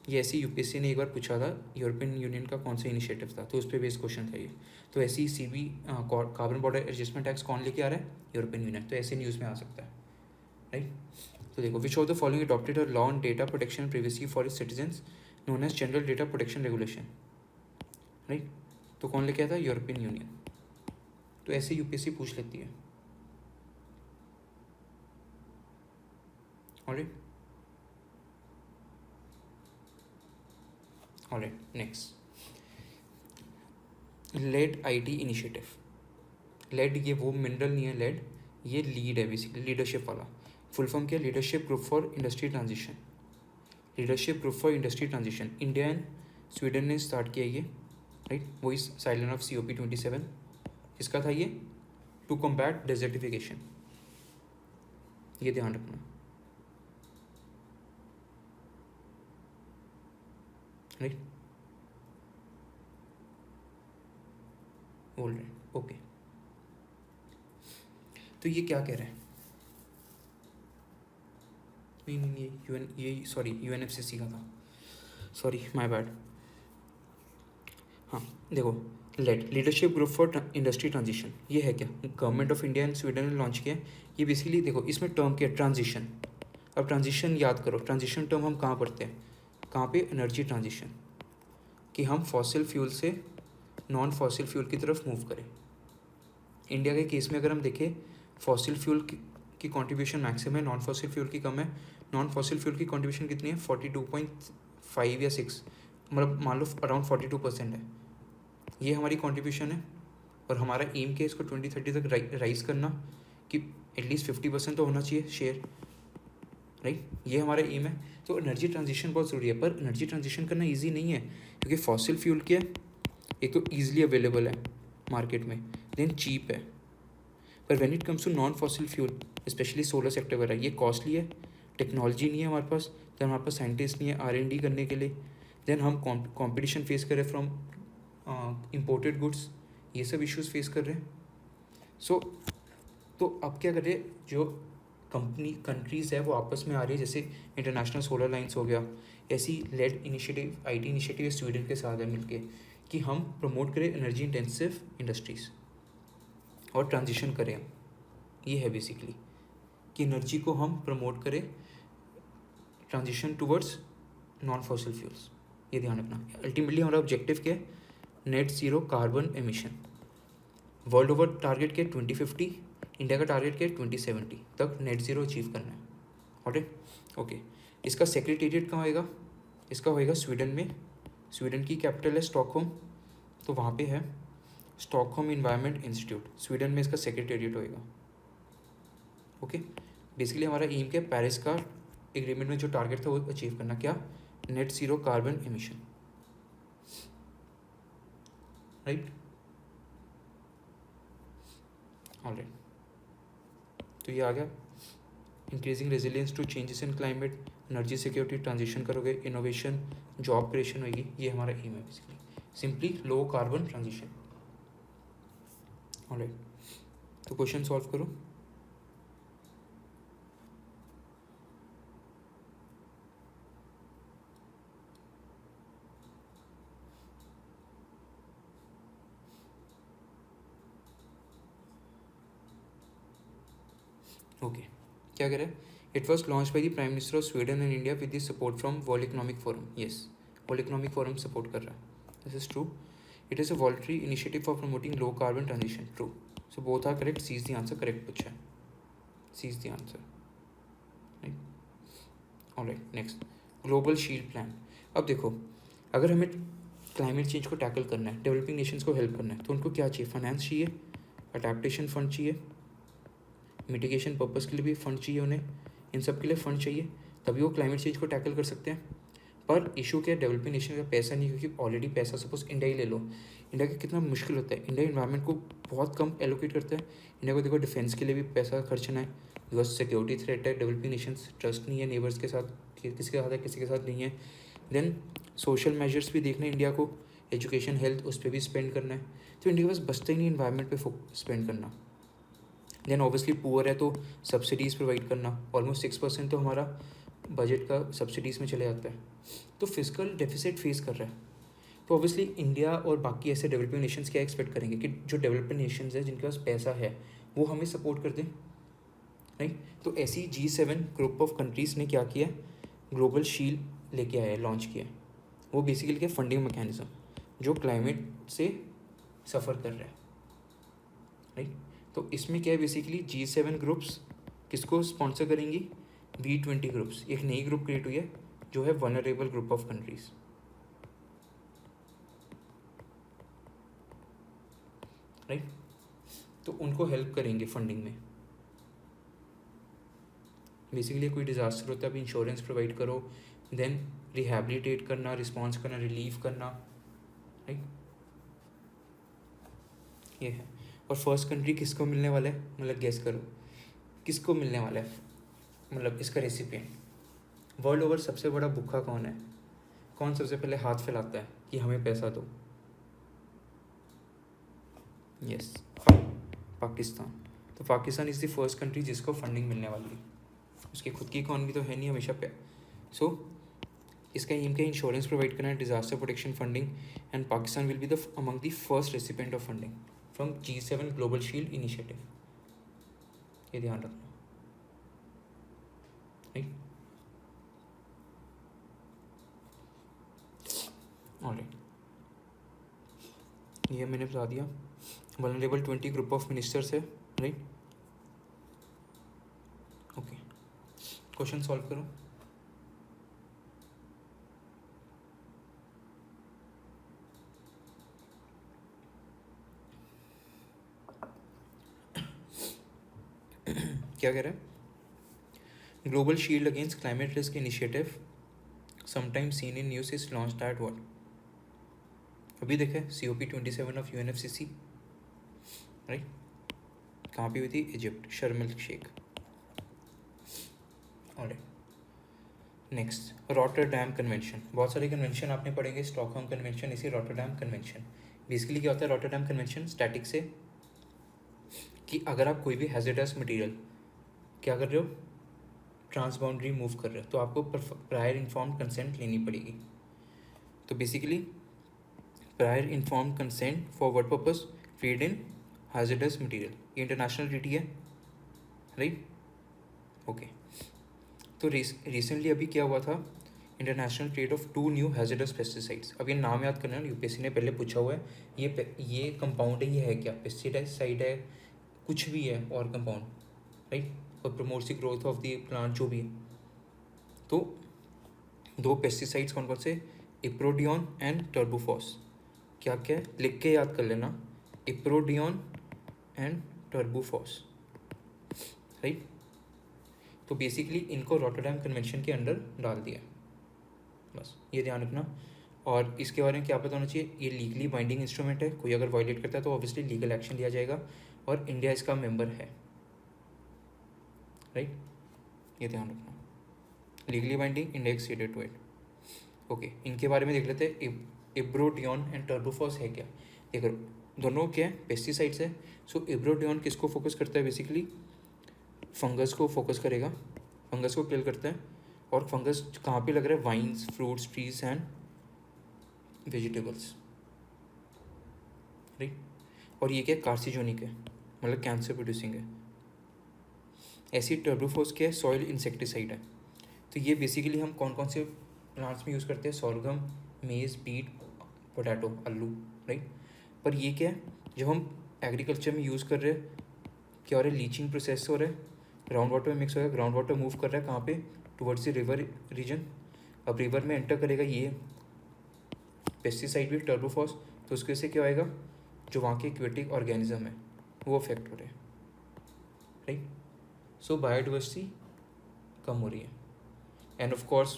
ये ऐसे UPSC ने एक बार पूछा था, यूरोपियन यूनियन का कौन सा इनिशिएटिव था, तो उस पर बेस्ड क्वेश्चन था ये। तो ऐसे ही कार्बन बॉर्डर एडजस्टमेंट टैक्स कौन लेके आ रहा है, यूरोपियन यूनियन, तो ऐसे न्यूज़ में आ सकता है, राइट। तो देखो, which of the following adopted a law on data protection privacy for its citizens known as general data protection regulation, right. तो कौन लेके आया था, यूरोपियन यूनियन। तो ऐसे UPSC पूछ लेती है। Alright, alright, next lead IT initiative. Lead ये वो मिनरल नहीं है, लेड ये लीड है बेसिकली, लीडरशिप वाला। फुल फॉर्म क्या है? Leadership group for industry transition. Leadership group for industry transition, India and Sweden ने स्टार्ट किया ये, राइट। वो इस साइलेंट ऑफ COP27 किसका था ये? टू कॉम्बैट डेजर्टिफिकेशन, ये ध्यान रखना, राइट। बोल रहे ओके। तो ये क्या कह रहे हैं? नहीं, ये सॉरी UNFCCC का था, सॉरी माय बैड। हाँ देखो, leadership group for industry transition, ये है क्या? Government of India and Sweden ने लॉन्च किया। ये बेसिकली देखो, इसमें टर्म क्या है? ट्रांजिशन। अब ट्रांजिशन याद करो, ट्रांजिशन टर्म हम कहाँ पढ़ते हैं? कहाँ पे? एनर्जी ट्रांजिशन, कि हम फॉसिल फ्यूल से नॉन फॉसिल फ्यूल की तरफ मूव करें। इंडिया के केस में अगर हम देखें, फॉसिल फ्यूल की कंट्रीब्यूशन मैक्सिमम है, नॉन फॉसिल फ्यूल की कम है। नॉन फॉसिल फ्यूल की कंट्रीब्यूशन कितनी है? 42.5 या 6, मतलब मान लो अराउंड 42% है, ये हमारी कंट्रीब्यूशन है। और हमारा एम क्या है? इसको 2030 तक राइज करना, कि एटलीस्ट 50% तो होना चाहिए शेयर, राइट। ये हमारा एम है। तो एनर्जी ट्रांजिशन बहुत ज़रूरी है, पर एनर्जी ट्रांजिशन करना ईजी नहीं है, क्योंकि फॉसिल फ्यूल क्या है? एक तो ईजिली अवेलेबल है मार्केट में, देन चीप है। पर when it comes to non fossil fuel, specially solar sector वगैरह, ये कॉस्टली है, टेक्नोलॉजी नहीं है हमारे पास, देन हमारे पास साइंटिस्ट नहीं है R&D करने के लिए, देन हम कंपटीशन फेस कर रहे हैं फ्रॉम इम्पोर्टेड गुड्स, ये सब इश्यूज फेस कर रहे हैं। तो अब क्या करें? जो कंट्रीज़ है वो आपस में आ रही है, जैसे इंटरनेशनल सोलर लाइन्स हो गया, ऐसी lead initiative, IT initiative Sweden के साथ है मिलके, कि हम प्रमोट करें एनर्जी इंटेंसिव इंडस्ट्रीज़ और ट्रांजिशन करें। ये है बेसिकली कि एनर्जी को हम प्रमोट करें, transition towards non fossil fuels, ये ध्यान रखना। अल्टीमेटली हमारा ऑब्जेक्टिव क्या है? Net zero carbon emission. World over target क्या है? 2050। इंडिया का टारगेट क्या है? 2070 तक नेट ज़ीरो अचीव करना है। ओके। इसका सेक्रेटेरिएट कहाँ होएगा? इसका होएगा स्वीडन में। स्वीडन की कैपिटल है स्टॉकहोम, तो वहाँ पे है स्टॉकहोम इन्वायरमेंट इंस्टीट्यूट, स्वीडन में इसका सेक्रेटेरिएट होएगा। ओके। बेसिकली हमारा एम क्या है? पेरिस का एग्रीमेंट में जो टारगेट था वो अचीव करना, क्या? Net zero carbon emission, right. Alright, तो ये आ गया। Increasing resilience to changes in climate, energy security, transition करोगे, इनोवेशन, जॉब क्रिएशन होगी, ये हमारा एम है basically, simply low carbon transition. Alright, तो क्वेश्चन सॉल्व करो। ओके, क्या कह रहे हैं? It was launch by the prime minister of Sweden and India with the support from World Economic Forum. Yes, World Economic Forum support कर रहा है, this is true. It is a voluntary initiative for promoting low carbon transition, true. So both are correct, C is the answer, correct पूछा है, C is the answer, right. Alright, next, global shield plan. अब देखो, अगर हमें क्लाइमेट चेंज को टैकल करना है, डेवलपिंग नेशंस को हेल्प करना है, तो उनको क्या चाहिए? फाइनेंस चाहिए, अडेप्टेशन फंड चाहिए, मिटिगेशन पर्पज़ के लिए भी फंड चाहिए उन्हें, इन सब के लिए फंड चाहिए, तभी वो क्लाइमेट चेंज को टैकल कर सकते हैं। पर इशू क्या है? डेवलपिंग नेशन का पैसा नहीं, क्योंकि ऑलरेडी पैसा, सपोज इंडिया ही ले लो, इंडिया का कितना मुश्किल होता है, इंडिया इन्वायरमेंट को बहुत कम एलोकेट करता है। इंडिया को देखो डिफेंस के लिए भी पैसा खर्चना है, बिकॉज सिक्योरिटी थ्रेट है, डेवलपिंग नेशंस ट्रस्ट नहीं है नेबर्स के साथ, किसके साथ है किसी के साथ नहीं है। देन सोशल मेजर्स भी देखना है इंडिया को, एजुकेशन हेल्थ, उस पर भी स्पेंड करना है, तो इंडिया के पास बचता ही नहीं इन्वायरमेंट पे स्पेंड करना। देन ऑब्वियसली पुअर है तो सब्सिडीज़ प्रोवाइड करना, ऑलमोस्ट 6% तो हमारा बजट का सब्सिडीज़ में चले जाता है, तो फिजिकल डेफिसिट फेस कर रहा है। तो ऑब्वियसली इंडिया और बाकी ऐसे डेवलपिंग नेशंस क्या एक्सपेक्ट करेंगे कि जो डेवलपिंग नेशंस है जिनके पास पैसा है वो हमें सपोर्ट कर दें, राइट। तो ऐसी G7 ग्रुप ऑफ कंट्रीज़ ने क्या किया? ग्लोबल शील्ड लेके आया है, लॉन्च किया है। वो बेसिकली क्या? फंडिंग मैकेनिज्म जो क्लाइमेट से सफ़र कर रहा है, राइट। तो इसमें क्या है? बेसिकली G7 ग्रुप्स किसको स्पॉन्सर करेंगी? V20 ग्रुप्स, एक नई ग्रुप क्रिएट हुई है जो है vulnerable group of countries, right. तो उनको हेल्प करेंगे फंडिंग में। बेसिकली कोई डिज़ास्टर होता है, अभी इंश्योरेंस प्रोवाइड करो, देन रिहैबिलिटेट करना, रिस्पॉन्स करना, रिलीव करना, राइट, ये है। और फर्स्ट कंट्री किसको मिलने वाला है, मतलब गेस करो किसको मिलने वाला है, मतलब इसका रेसिपिएंट। वर्ल्ड ओवर सबसे बड़ा भूखा कौन है, कौन सबसे पहले हाथ फैलाता है कि हमें पैसा दो? यस, पाकिस्तान। तो Pakistan is the first country जिसको फंडिंग मिलने वाली है। उसकी खुद की इकॉनमी तो है नहीं हमेशा पे। सो इसका एम क्या, इंश्योरेंस प्रोवाइड करना है, disaster protection funding, and Pakistan will be the among the first recipient of funding from G7 global shield initiative. ये ध्यान रखना, राइट। ऑलराइट, ये मैंने बता दिया। वल्नरेबल 20 ग्रुप ऑफ मिनिस्टर्स है, राइट। ओके, क्वेश्चन सॉल्व करो। क्या कह रहे हैं? Global shield against climate risk initiative sometime seen in news is launched at what? अभी देखे COP27 ऑफ UNFCCC, राइट। कहाँ पे हुई थी? Egypt, Sharm El Sheikh. Alright, next Rotterdam Convention. बहुत सारे कन्वेंशन आपने पढ़ेंगे, स्टॉकहोम कन्वेंशन, इसी रॉटरडैम कन्वेंशन। बेसिकली क्या होता है रॉटरडैम कन्वेंशन? स्टैटिक से कि अगर आप कोई भी हैजर्डस मटेरियल क्या कर रहे हो, ट्रांस बाउंड्री मूव कर रहे हो, तो आपको प्रायर इन्फॉर्म्ड कंसेंट लेनी पड़ेगी। तो basically prior informed consent for what purpose? Trade in hazardous material. ये इंटरनेशनल ट्रीटी है, राइट। ओके, तो रिसेंटली अभी क्या हुआ था, international trade off 2 new hazardous pesticides. अब ये नाम याद करना, UPSC ने पहले पूछा हुआ है, ये कंपाउंड है, ये है क्या? पेस्टिसाइड है, कुछ भी है और कंपाउंड, राइट, और promotes the growth of the plant, जो भी है। तो 2 पेस्टिसाइड्स कौन कौन से? इप्रोडियन एंड टर्बोफॉस। क्या क्या है, लिख के याद कर लेना, इप्रोडियन एंड टर्बोफॉस, राइट। तो बेसिकली इनको रॉटरडैम कन्वेंशन के अंडर डाल दिया, बस ये ध्यान रखना। और इसके बारे में क्या पता होना चाहिए, ये लीगली बाइंडिंग इंस्ट्रूमेंट है, कोई अगर वायलेट करता है तो ऑब्वियसली लीगल एक्शन लिया जाएगा, और इंडिया इसका मेंबर है, राइट, ये ध्यान रखना। Legally binding, India acceded to it. Okay, इनके बारे में देख लेते हैं। इब्रोडियन एंड टर्बोफॉस है क्या? देखो दोनों क्या है, पेस्टिसाइड्स है। सो इब्रोडियन किसको फोकस करता है? बेसिकली फंगस को फोकस करेगा, फंगस को किल करता है। और फंगस कहाँ पे लग रहा है? Vines, fruits, trees and vegetables, right. और ये क्या है? कार्सिजोनिक है, मतलब कैंसर प्रोड्यूसिंग है। ऐसी टर्बोफॉस क्या है? सॉइल इंसेक्टिसाइड है। तो ये बेसिकली हम कौन कौन से प्लांट्स में यूज़ करते हैं? सॉर्गम, मेज, बीट, पोटैटो, आलू, राइट। पर ये क्या है, जब हम एग्रीकल्चर में यूज़ कर रहे हैं, क्या हो रहा है? लीचिंग प्रोसेस हो रहा है, ग्राउंड वाटर में मिक्स हो रहा है, ग्राउंड वाटर मूव कर रहा है कहाँ पे? Towards the river region. अब रिवर में एंटर करेगा ये पेस्टिसाइड भी, टर्बोफॉस, तो उसकी वजह से क्या होएगा? जो वहाँ के एक्वेटिक ऑर्गेनिज्म है वो अफेक्ट हो रहे हैं, राइट। सो बायोडाइवर्सिटी कम हो रही है। एंड ऑफ कोर्स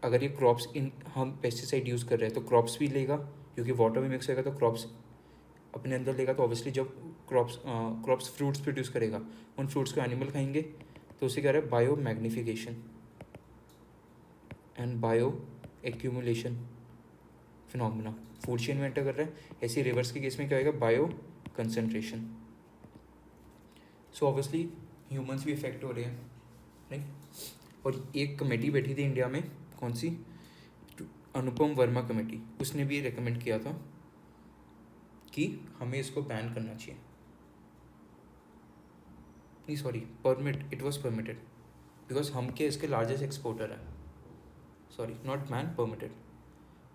अगर ये क्रॉप्स इन हम पेस्टिसाइड यूज़ कर रहे हैं तो क्रॉप्स भी लेगा, क्योंकि वाटर में मिक्स होगा तो क्रॉप्स अपने अंदर लेगा। तो ऑब्वियसली जब क्रॉप्स फ्रूट्स प्रोड्यूस करेगा, उन फ्रूट्स को एनिमल खाएंगे, तो उसे कह रहा है bio magnification and bio accumulation phenomena. Food chain में एंटर कर रहा है। ऐसे रिवर्स के केस में क्या होगा? Bio concentration. So obviously humans भी इफेक्ट हो रहे हैं, राइट। और एक कमेटी बैठी थी इंडिया में, कौन सी? अनुपम वर्मा कमेटी, उसने भी रेकमेंड किया था कि हमें इसको बैन करना चाहिए। नहीं sorry, permit, it was permitted, because हम के इसके लार्जेस्ट एक्सपोर्टर हैं। Sorry, not ban, permitted,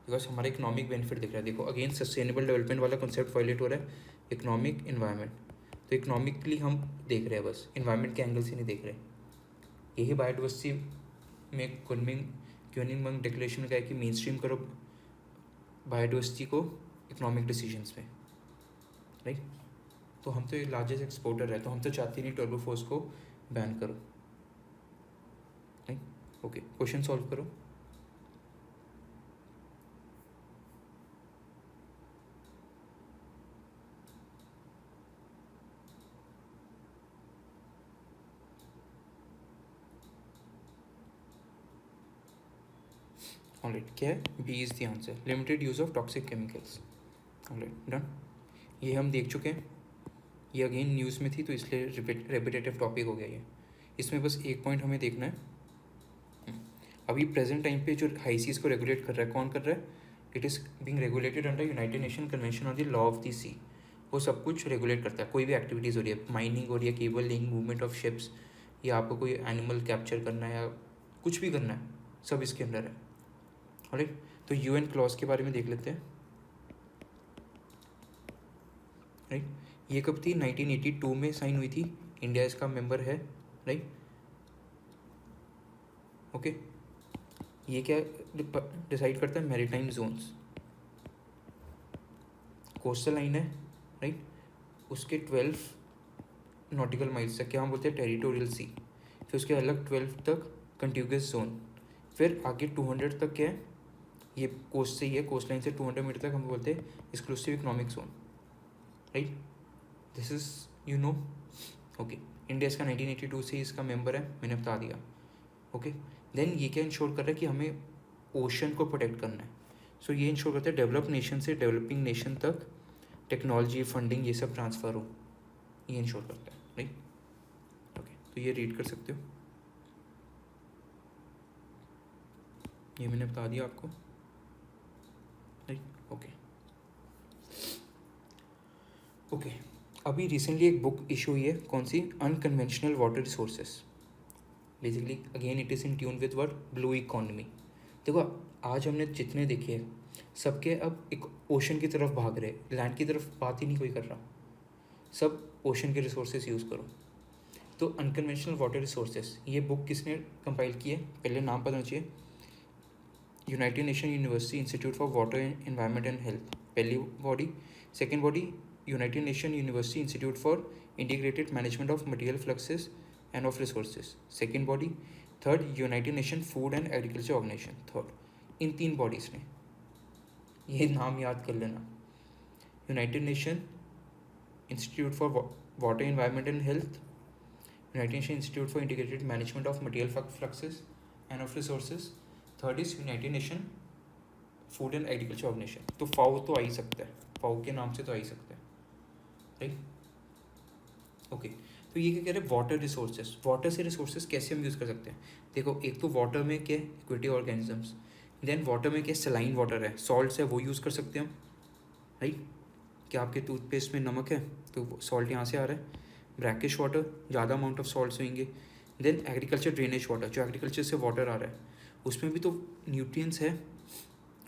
because हमारा इकोनॉमिक बेनिफिट दिख रहा है। देखो अगेन सस्टेनेबल डेवलपमेंट वाला कंसेप्ट वायलेट हो रहा है, इकोनॉमिक, इन्वायरमेंट। तो इकोनॉमिकली हम देख रहे हैं बस, इन्वायरमेंट के एंगल से नहीं देख रहे, यही बायोडाइवर्सिटी में क्विनिंगबर्ग डिक्लेरेशन का है कि मेन स्ट्रीम करो बायोडाइवर्सिटी को इकोनॉमिक डिसीजंस में, राइट। तो हम तो लार्जेस्ट एक्सपोर्टर है, तो हम तो चाहते नहीं टर्बो फोर्स को बैन करो, राइट। ओके, क्वेश्चन सॉल्व करो। ऑलराइट, क्या है? B is the answer, limited use of toxic chemicals. Alright, done. ये हम देख चुके हैं, ये अगेन न्यूज़ में थी तो इसलिए रेपिटेटिव टॉपिक हो गया ये। इसमें बस एक पॉइंट हमें देखना है। अभी प्रेजेंट टाइम पे जो हाईसीज को रेगुलेट कर रहा है, कौन कर रहा है? It is being regulated under United nation convention on the law of the sea. वो सब कुछ रेगुलेट करता है। कोई भी एक्टिविटीज़ हो रही है, माइनिंग हो रही है, cable laying, movement of ships, या आपको कोई एनिमल कैप्चर करना है या कुछ भी करना है, सब इसके अंडर है। ऑलराइट, तो यूएन क्लॉज के बारे में देख लेते हैं। राइट, ये कब थी? 1982 में साइन हुई थी, इंडिया इसका मेंबर है, राइट। ओके, ये क्या डिसाइड करता है? मैरीटाइम जोन्स, कोस्टल लाइन है, राइट, उसके 12 नॉटिकल माइल्स तक क्या हम बोलते हैं? टेरिटोरियल सी। फिर उसके अलग 12 तक कंटिग्यूस जोन, फिर आगे 200 तक क्या है? ये कोस्ट से ही है, कोस्ट लाइन से 200 मीटर तक हम बोलते हैं exclusive economic zone, right. This is you know. Okay, India इसका 1982 से इसका मेंबर है, मैंने बता दिया। ओके, देन ये क्या इंश्योर कर रहा है कि हमें ओशन को प्रोटेक्ट करना है। सो ये इंश्योर करता है डेवलप नेशन से डेवलपिंग नेशन तक टेक्नोलॉजी, फंडिंग, ये सब ट्रांसफ़र हो, ये इंश्योर करता है, राइट। ओके, तो ये रीड कर सकते हो, ये मैंने बता दिया आपको, राइट। ओके ओके, अभी रिसेंटली एक बुक इशू हुई है, कौन सी? Unconventional water resources. Basically again it is in tune with word blue economy. देखो, आज हमने जितने देखे हैं सबके अब एक ओशन की तरफ भाग रहे, लैंड की तरफ बात ही नहीं कोई कर रहा, सब ओशन के रिसोर्सेज यूज़ करो। तो अनकन्वेंशनल वाटर रिसोर्सेज, ये बुक किसने कंपाइल की है? पहले नाम पता होना चाहिए, United Nation University Institute for water environment and health, पहली body. Second body, United Nation University Institute for integrated management of material fluxes and of resources, second body. Third, United Nation food and agriculture organisation, third. इन 3 बॉडीज़ ने, ये नाम याद कर लेना, United Nation Institute for water environment and health, United Nation Institute for integrated management of material fluxes and of resources, third is United Nation food and agriculture Organization. तो फाओ तो आ ही सकता है, फाओ के नाम से तो आ ही सकता है, राइट। ओके, तो ये क्या कह रहे हैं? वाटर रिसोर्सेज, वाटर से रिसोर्सेज कैसे हम यूज़ कर सकते हैं? देखो, एक तो वाटर में क्या है? Aquatic organisms. देन वाटर में क्या? सलाइन वाटर है, सॉल्ट्स है, वो यूज़ कर सकते हैं हम, राइट। क्या आपके टूथपेस्ट में नमक है तो सॉल्ट यहाँ से आ रहा है। ब्रैकिश वाटर, ज़्यादा अमाउंट ऑफ सॉल्ट्स होंगे। देन एग्रीकल्चर ड्रेनेज वाटर, जो एग्रीकल्चर से वाटर आ रहा है उसमें भी तो न्यूट्रिएंट्स है,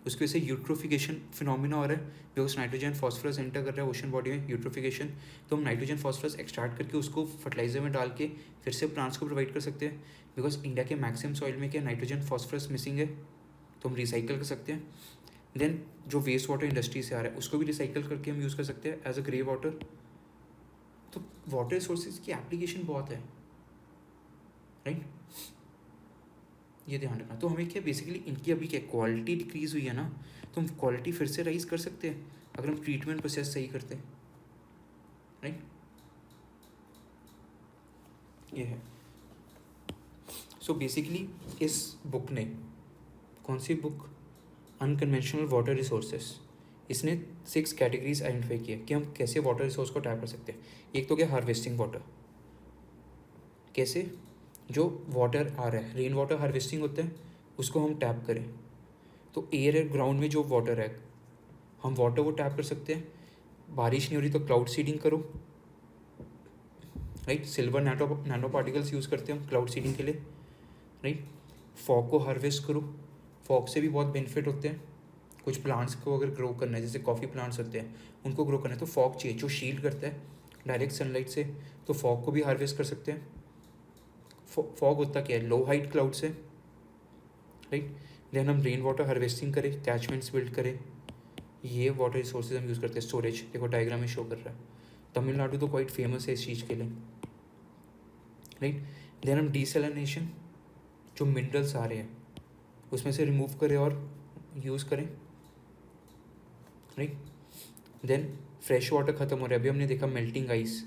उसकी वजह से यूट्रोफिकेशन फिनोमिना हो रहा है, बिकॉज नाइट्रोजन फॉस्फोरस एंटर कर रहा है ओशन बॉडी में, यूट्रोफिकेशन। तो हम नाइट्रोजन फॉस्फोरस एक्सट्रैक्ट करके उसको फर्टिलाइजर में डाल के फिर से प्लांट्स को प्रोवाइड कर सकते हैं, बिकॉज इंडिया के मैक्सिमम सॉइल में क्या नाइट्रोजन फॉस्फोरस मिसिंग है, तो हम रिसाइकल कर सकते हैं। देन जो वेस्ट वाटर इंडस्ट्री से आ रहा है उसको भी रिसाइकल करके हम यूज़ कर सकते हैं एज अ ग्रे वाटर। तो वाटर रिसोर्सेज की एप्लीकेशन बहुत है, राइट, ये ध्यान रखना। तो हमें क्या बेसिकली इनकी अभी क्या क्वालिटी डिक्रीज़ हुई है ना, तो हम क्वालिटी फिर से राइज कर सकते हैं अगर हम ट्रीटमेंट प्रोसेस सही करते हैं, राइट। ये है। सो बेसिकली इस बुक ने, कौन सी बुक? अनकन्वेंशनल वाटर रिसोर्सेज, इसने 6 कैटेगरीज आइडेंटिफाई किए कि हम कैसे वाटर रिसोर्स को टैप कर सकते हैं। एक तो क्या? हार्वेस्टिंग वाटर, कैसे? जो वाटर आ रहा है, रेन वाटर हार्वेस्टिंग होता है, उसको हम टैप करें। तो एयर है, ग्राउंड में जो वाटर है, हम वाटर वो टैप कर सकते हैं। बारिश नहीं हो रही तो क्लाउड सीडिंग करो, right. Silver nano particles use करते हैं हम क्लाउड सीडिंग के लिए, राइट। फॉग को हार्वेस्ट करो, फॉग से भी बहुत बेनिफिट होते हैं। कुछ प्लांट्स को अगर ग्रो करना है, जैसे कॉफ़ी प्लांट्स होते हैं, उनको ग्रो करना है तो फॉग चाहिए जो शील्ड करता है डायरेक्ट सनलाइट से, तो फॉग को भी हार्वेस्ट कर सकते हैं। फॉग होता क्या है, लो हाइट क्लाउड से, राइट। देन हम रेन वाटर हार्वेस्टिंग करें, कैचमेंट्स बिल्ड करें, ये वाटर रिसोर्सेज हम यूज़ करते हैं। स्टोरेज देखो डायग्राम में शो कर रहा है, तमिलनाडु तो क्वाइट फेमस है इस चीज़ के लिए, राइट। देन हम डिसैलिनेशन, जो मिनरल्स आ रहे हैं उसमें से रिमूव करें और यूज़ करें, राइट। देन फ्रेश वाटर ख़त्म हो रहा है, अभी हमने देखा मेल्टिंग आइस,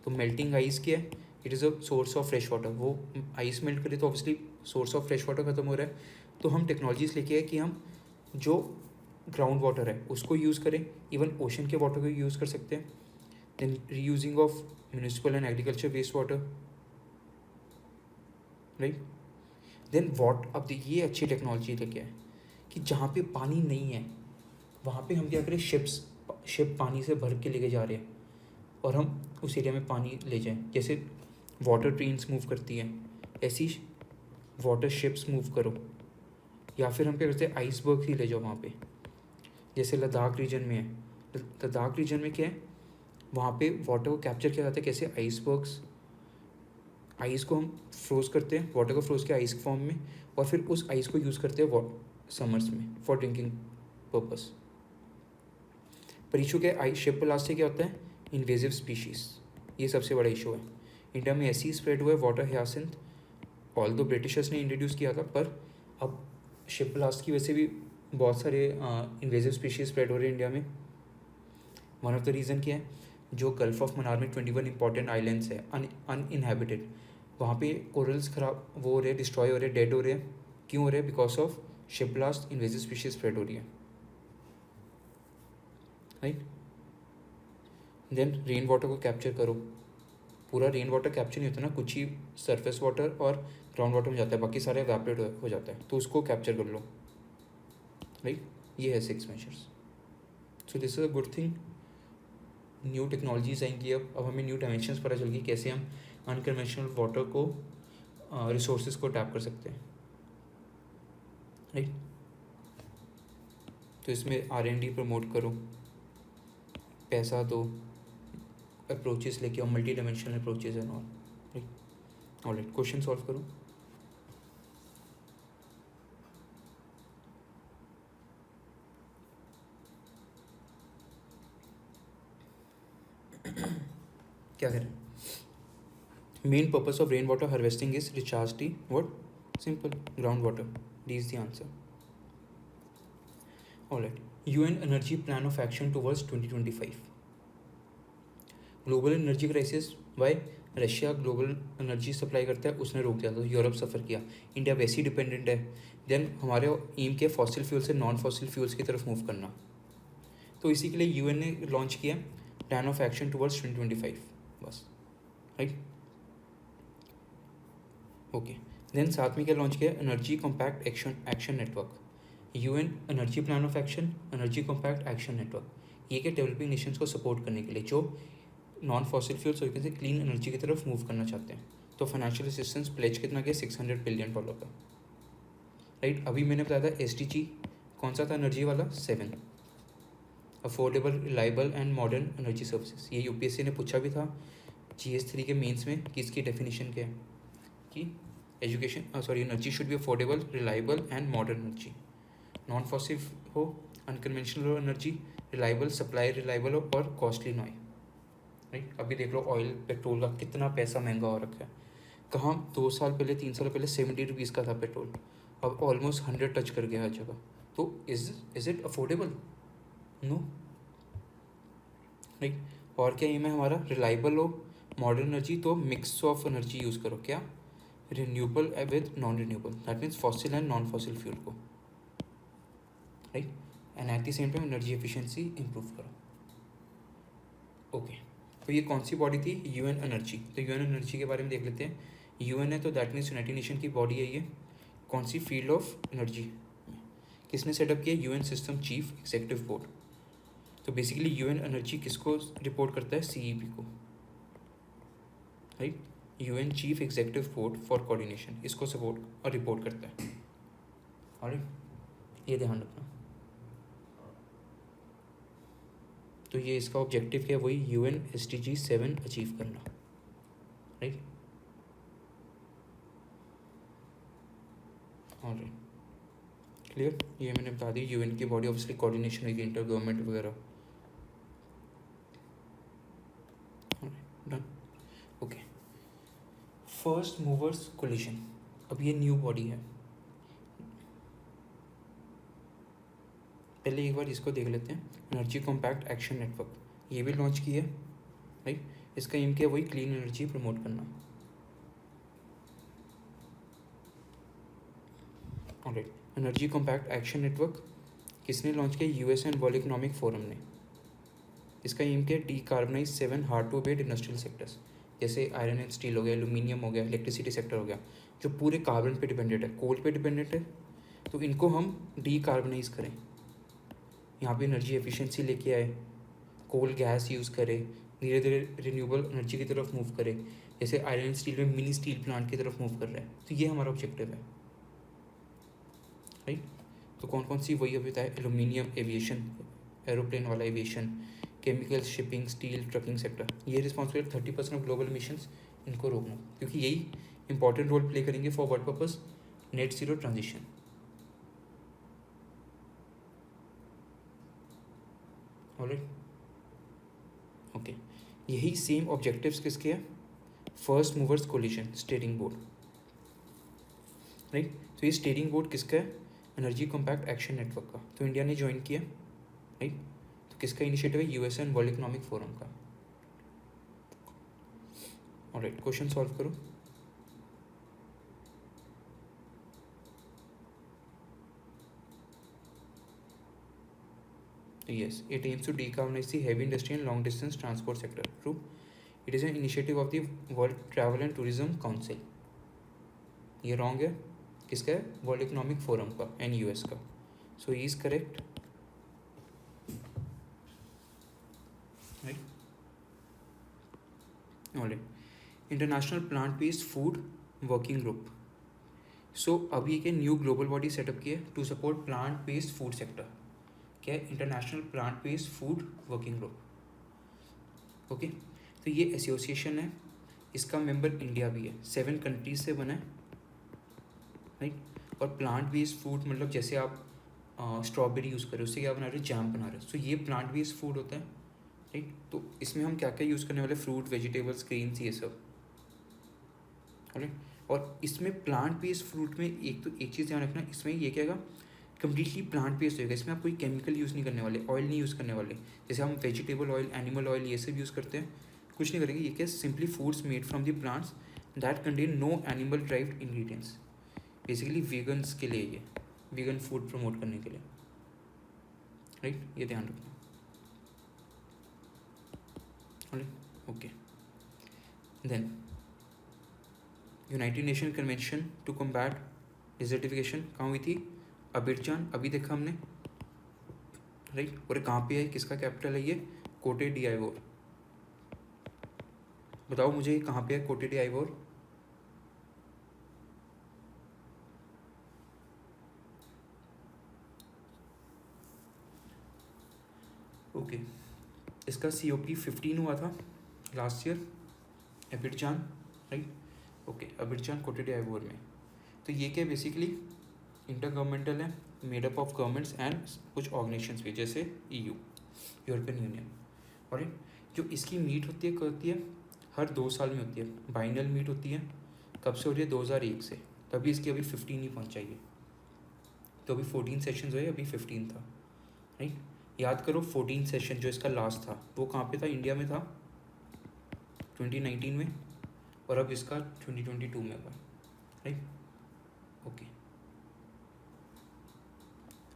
तो मेल्टिंग आइस क्या है, it is a source of fresh water. वो आइस मेल्ट करे तो obviously source of fresh water ख़त्म हो रहा है, तो हम टेक्नोलॉजीज लेके आए कि हम जो ग्राउंड वाटर है उसको यूज़ करें, इवन ओशन के वाटर को यूज़ कर सकते हैं। Then reusing of municipal and agriculture waste water, right. Then अब ये अच्छी टेक्नोलॉजी लेके आए कि जहाँ पे पानी नहीं है वहाँ पे हम क्या करें, शिप पानी से भर के लेके जा रहे हैं और हम उस एरिया में पानी ले जाएं। जैसे वाटर ट्रेन्स मूव करती हैं, ऐसी वाटर शिप्स मूव करो, या फिर हम क्या करते हैं, आइसबर्ग ही ले जाओ वहाँ पे। जैसे लद्दाख रीजन में है, लद्दाख रीजन में क्या है, वहाँ पे वाटर को कैप्चर किया जाता है कैसे, आइसबर्ग्स, आइस को हम फ्रोज करते हैं, वाटर को फ्रोज किया आइस फॉर्म में, और फिर उस आइस को यूज़ करते हैं समर्स में फॉर ड्रिंकिंग पर्पस। पर इशू क्या है, आइस शिप ब्लास्ट से क्या होता है, इन्वेजिव स्पीशीज़, ये सबसे बड़ा इशू है। इंडिया में ऐसे ही स्प्रेड हुआ है वाटर ह्यासिंथ, ऑल दो ब्रिटिशर्स ने इंट्रोड्यूस किया था, पर अब शिप ब्लास्ट की वजह से भी बहुत सारे इन्वेजिव स्पीशीज स्प्रेड हो रहे हैं इंडिया में। वन ऑफ द रीज़न क्या है, जो गल्फ ऑफ मन्नार में 21 इंपॉर्टेंट आइलैंड्स है अनइनहेबिटेड, वहाँ पे कोरल्स खराब वो हो रहे हैं, डिस्ट्रॉय हो रहे हैं, डेड हो रहे हैं। क्यों हो रहे हैं, because of ship blast, invasive species spread हो रही है, राइट। देन रेन वाटर को कैप्चर करो, पूरा रेन वाटर कैप्चर नहीं होता ना, कुछ ही सरफेस वाटर और ग्राउंड वाटर में जाता है, बाकी सारे एवेपोरेट हो जाता है, तो उसको कैप्चर कर लो, राइट। ये है 6 measures. So this is a good thing, new technologies आएंगी, अब हमें न्यू डायमेंशंस पता चल गई कैसे हम अनकन्वेंशनल वाटर को रिसोर्सेज को टैप कर सकते हैं, राइट। तो इसमें R&D प्रमोट करो, पैसा दो, अप्रोचेस लेके आओ, multi dimensional approaches and all, right. Alright, question solve करो। क्या करें, main purpose of rain water harvesting is recharge the what, simple, ground water, D is the answer. Alright, UN energy plan of action towards 2025, global energy crisis, why, Russia global energy supply करता है, उसने रोक दिया, तो यूरोप सफ़र किया, इंडिया वैसे ही डिपेंडेंट है। देन हमारे एम के फॉसिल फ्यूल से नॉन फॉसिल फ्यूल्स की तरफ मूव करना, तो इसी के लिए UN ने लॉन्च किया प्लान ऑफ एक्शन टुवर्ड्स 2025, बस, राइट। ओके, देन साथ में क्या लॉन्च किया, energy compact action network, UN energy plan of action, energy compact action network, ये के डेवलपिंग नेशंस को सपोर्ट करने के लिए जो नॉन फॉसिल फ्यूल्स और से क्लीन एनर्जी की तरफ मूव करना चाहते हैं। तो फाइनेंशियल असिस्टेंस प्लेज कितना गया, $600 बिलियन का, राइट। अभी मैंने बताया था SDG कौन सा था एनर्जी वाला, 7, affordable, reliable and modern energy services. ये UPSC ने पूछा भी था GS3 के मेंस में कि इसकी डेफिनेशन क्या है, कि energy should be affordable, reliable and modern energy, non fossil हो, अनकन्वेंशनल हो एनर्जी, रिलायबल, सप्लाई रिलायबल हो और कॉस्टली ना हो, राइट। अभी देख लो ऑयल पेट्रोल का कितना पैसा महंगा हो रखा है, कहाँ 2 साल पहले 3 साल पहले 70 रुपीज़ का था पेट्रोल, अब ऑलमोस्ट 100 टच कर गया हर जगह। तो is it affordable, no, right. और क्या एम है हमारा, रिलायबल हो, मॉडर्न एनर्जी, तो मिक्स ऑफ एनर्जी यूज़ करो, क्या, renewable with non renewable, that means fossil and non fossil fuel को, right. And at the same time energy efficiency improve करो, ओके। तो ये कौन सी बॉडी थी, UN एनर्जी। तो UN एनर्जी के बारे में देख लेते हैं। UN है तो दैट मीन्स यूनाइटेड नेशन की बॉडी है ये, कौन सी, फील्ड ऑफ एनर्जी, किसने सेटअप किया, UN system chief executive board. तो बेसिकली UN एनर्जी किसको रिपोर्ट करता है, CEP को, right. UN chief executive board for coordination इसको सपोर्ट और रिपोर्ट करता है, ऑलराइट, ये ध्यान रखना। तो ये इसका ऑब्जेक्टिव क्या है, वही UN SDG 7 अचीव करना, राइट। और क्लियर, ये मैंने बता दी। यूएन की बॉडी ऑब्वियसली कोऑर्डिनेशन होगी इंटर गवर्नमेंट वगैरह। Done. Okay, first movers coalition, अब ये न्यू बॉडी है। पहले एक बार इसको देख लेते हैं, एनर्जी कॉम्पैक्ट एक्शन नेटवर्क, ये भी लॉन्च की है राइट। इसका एम क्या है, वही क्लीन एनर्जी प्रमोट करना। Alright, energy compact action network किसने लॉन्च किया, US and World Economic Forum ने। इसका एम क्या है, decarbonise 7 hard to abate industrial sectors, जैसे आयरन एंड स्टील हो गया, एल्यूमिनियम हो गया, इलेक्ट्रिसिटी सेक्टर हो गया, जो पूरे कार्बन पे डिपेंडेंट है, कोल पे डिपेंडेंट है, तो इनको हम डीकार्बनाइज करें। यहाँ पे एनर्जी एफिशिएंसी लेके आए, कोल गैस यूज़ करें, धीरे धीरे रिन्यूएबल एनर्जी की तरफ मूव करें, जैसे आयरन एंड स्टील में मिनी स्टील प्लांट की तरफ मूव कर रहे हैं। तो ये हमारा ऑब्जेक्टिव है राइट। तो कौन कौन सी, वही अभी बताया, एल्यूमिनियम, एविएशन, एरोप्लेन वाला aviation, chemical, shipping, steel, trucking sector, ये रिस्पॉन्सिबल 30% ऑफ ग्लोबल एमिशंस, इनको रोकना, क्योंकि यही इंपॉर्टेंट रोल प्ले करेंगे for what purpose, net zero transition. Alright, okay, यही सेम ऑब्जेक्टिव्स किसके हैं, first movers coalition steering board right. तो ये स्टीयरिंग बोर्ड किसका है, एनर्जी कॉम्पैक्ट एक्शन नेटवर्क का, तो इंडिया ने ज्वाइन किया राइट। तो किसका इनिशिएटिव है, US and World Economic Forum का। ऑलराइट, क्वेश्चन सॉल्व करो। Yes, it aims to decarbonize the heavy industry and long distance transport sector. True. It is an initiative of the World Travel and Tourism Council. ये रॉन्ग है, किसका है, वर्ल्ड इकोनॉमिक फोरम का एंड यूएस का। So he is correct right. Alright, international plant based food working group. So अभी एक न्यू ग्लोबल बॉडी सेटअप की है to support plant based food sector. क्या है, international plant based food working group. Okay, तो ये एसोसिएशन है, इसका मेंबर इंडिया भी है, 7 कंट्रीज से बना है राइट। और प्लांट बेस्ड फूड मतलब जैसे आप स्ट्रॉबेरी यूज़ कर रहे हो, उससे क्या बना रहे हो, जैम बना रहे हो, सो ये प्लांट बेस्ड फूड होता है राइट। तो इसमें हम क्या क्या यूज़ करने वाले, फ्रूट, वेजिटेबल्स, ग्रीन्स, ये सब राइट। और इसमें प्लांट बेस्ड फ्रूट में एक चीज़ ध्यान रखना, इसमें ये क्या होगा, कम्प्लीटली प्लांट बेस्ड होगा, इसमें आप कोई केमिकल यूज़ नहीं करने वाले, ऑयल नहीं यूज़ करने वाले, जैसे हम वेजिटेबल ऑयल, एनिमल ऑयल, ये सब यूज़ करते हैं, कुछ नहीं करेंगे। ये क्या, simply foods made from the plants that contain no animal derived ingredients. Basically vegans के लिए, ये वीगन फूड प्रमोट करने के लिए राइट, ये ध्यान रखना। Okay, then United nation convention to combat desertification कहाँ हुई थी, अबिडजान, अभी देखा हमने राइट। और कहाँ पे है, किसका कैपिटल है ये, कोटे डी आइवोर। बताओ मुझे ये कहाँ पे है, कोटे डी आइवोर। ओके, इसका COP 15 हुआ था लास्ट ईयर, अबिडजान राइट। ओके, अबिडजान कोटे डी आइवोर में। तो ये क्या बेसिकली इंटर गवर्नमेंटल है, मेडअप ऑफ गवर्नमेंट्स एंड कुछ ऑर्गेनाइजेशंस भी, जैसे EU, यूरोपियन यूनियन। और जो इसकी मीट होती है हर 2 साल में होती है, बाइनल मीट होती है, कब से हो रही है, 2001 से, तभी इसकी अभी 15 ही पहुँच जाइए। तो अभी 14 सेशंस हुए, अभी 15 था राइट। याद करो 14 सेशन जो इसका लास्ट था वो कहाँ पे था, इंडिया में था 2019 में, और अब इसका 2022 में हुआ राइट। ओके,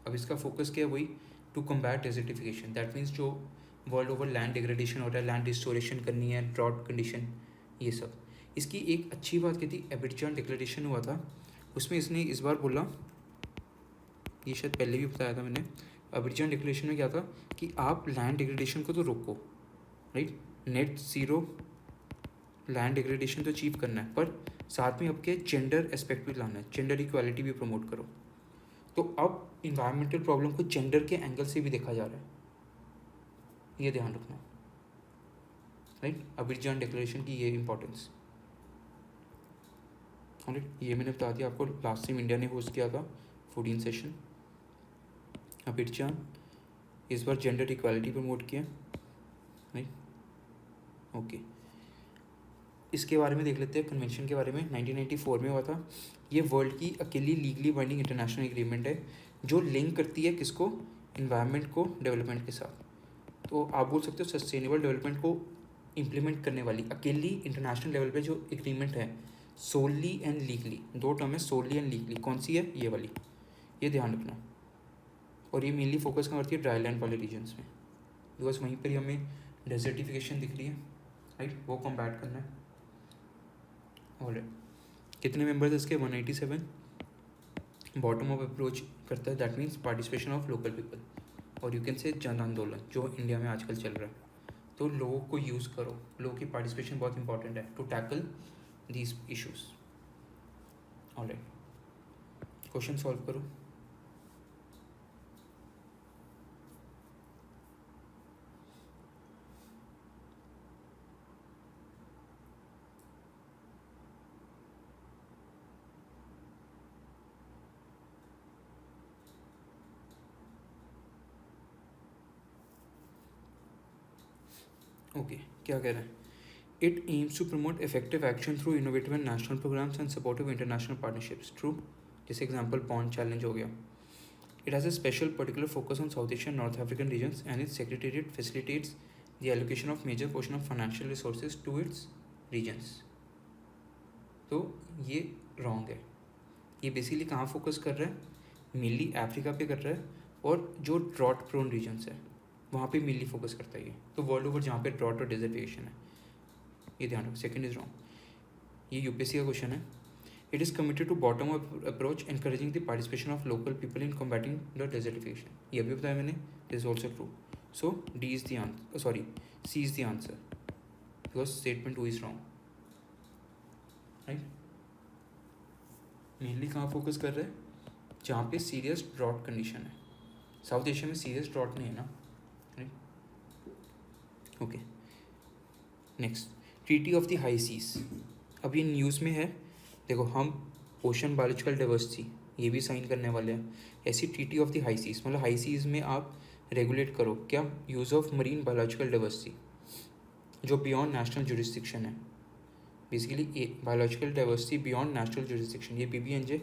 अब इसका फोकस क्या है, वही to combat desertification, that means जो वर्ल्ड ओवर लैंड डिग्रेडेशन हो रहा है, लैंड रिस्टोरेशन करनी है, ड्रॉट कंडीशन, ये सब। इसकी एक अच्छी बात क्या थी, अबिडजान डिक्लेरेशन हुआ था, उसमें इसने इस बार बोला, ये शायद पहले भी बताया था मैंने, अबिडजान डिक्लेरेशन में क्या था कि आप लैंड डिग्रेडेशन को तो रोको right, net zero land degradation तो अचीव करना है, पर साथ में आपके जेंडर एस्पेक्ट भी लाना है, जेंडर इक्वालिटी भी प्रमोट करो। तो अब इन्वायरमेंटल प्रॉब्लम को जेंडर के एंगल से भी देखा जा रहा है, ये ध्यान रखना राइट। अबिडजान डिक्लेरेशन की ये इंपॉर्टेंस, और ये मैंने बता दिया आपको, लास्ट टाइम इंडिया ने होस्ट किया था 14 सेशन। अबिरचान इस बार जेंडर इक्वालिटी प्रमोट किया, नहीं ओके। इसके बारे में देख लेते हैं, कन्वेंशन के बारे में। 1994 में हुआ था। ये वर्ल्ड की अकेली लीगली बाइंडिंग इंटरनेशनल एग्रीमेंट है जो लिंक करती है किसको, इन्वायरमेंट को डेवलपमेंट के साथ। तो आप बोल सकते हो सस्टेनेबल डेवलपमेंट को इम्प्लीमेंट करने वाली अकेली इंटरनेशनल लेवल पे जो एग्रीमेंट है, सोली एंड लीगली, दो टर्म है, सोली एंड लीगली। कौन सी है, ये वाली, ये ध्यान रखना। और ये मेनली फोकस कहाँ करती है, ड्राई लैंड वाले रीजन्स में, बिकॉज वहीं पर ही हमें डेजर्टिफिकेशन दिख रही है, राइट, वो कॉम्बैट करना है। और कितने मेंबर्स इसके, 187। बॉटम ऑफ अप्रोच करता है, that means participation of local people. और यू कैन से जन आंदोलन जो इंडिया में आजकल चल रहा है। तो लोगों को यूज़ करो, लोगों की पार्टिसिपेशन बहुत इंपॉर्टेंट है to tackle these issues. Alright, question solve करो। ओके, क्या कह रहे हैं, it aims to promote effective action through innovative and national programmes and supportive international partnerships. True, जैसे एग्जांपल पॉन्ड चैलेंज हो गया। It has a special particular focus on South Asian North African regions and its secretariat facilitates the allocation of major portion of financial resources to its regions. तो ये रॉन्ग है। ये बेसिकली कहाँ फोकस कर रहा है, मेनली अफ्रीका पे कर रहा है, और जो ड्रॉट प्रोन रीजन्स है वहाँ पे मेनली फोकस करता है ये। तो वर्ल्ड ओवर जहाँ पे ड्रॉट और डेजर्टिफिकेशन है, ये ध्यान रखो। Second is wrong. ये यूपीएससी का क्वेश्चन है। It is committed to bottom up approach encouraging the participation of local people in combating the desertification. ये भी बताया मैंने, is also true. So D is the answer, sorry C is the answer, because statement 2 is wrong, right. Mainly कहाँ फोकस कर रहे हैं, जहाँ पे सीरियस ड्रॉट कंडीशन है। साउथ एशिया में सीरियस ड्रॉट नहीं है ना, right. Okay, next, treaty of the high seas. अब ये न्यूज़ में है, देखो हम ओशन बायोलॉजिकल डाइवर्सिटी ये भी साइन करने वाले हैं। ऐसी treaty of the high seas, मतलब हाई सीज में आप रेगुलेट करो क्या, use of marine biological diversity जो बियॉन्ड नेशनल जुरिस्डिक्शन है। Basically biological diversity beyond national jurisdiction, ये BBNJ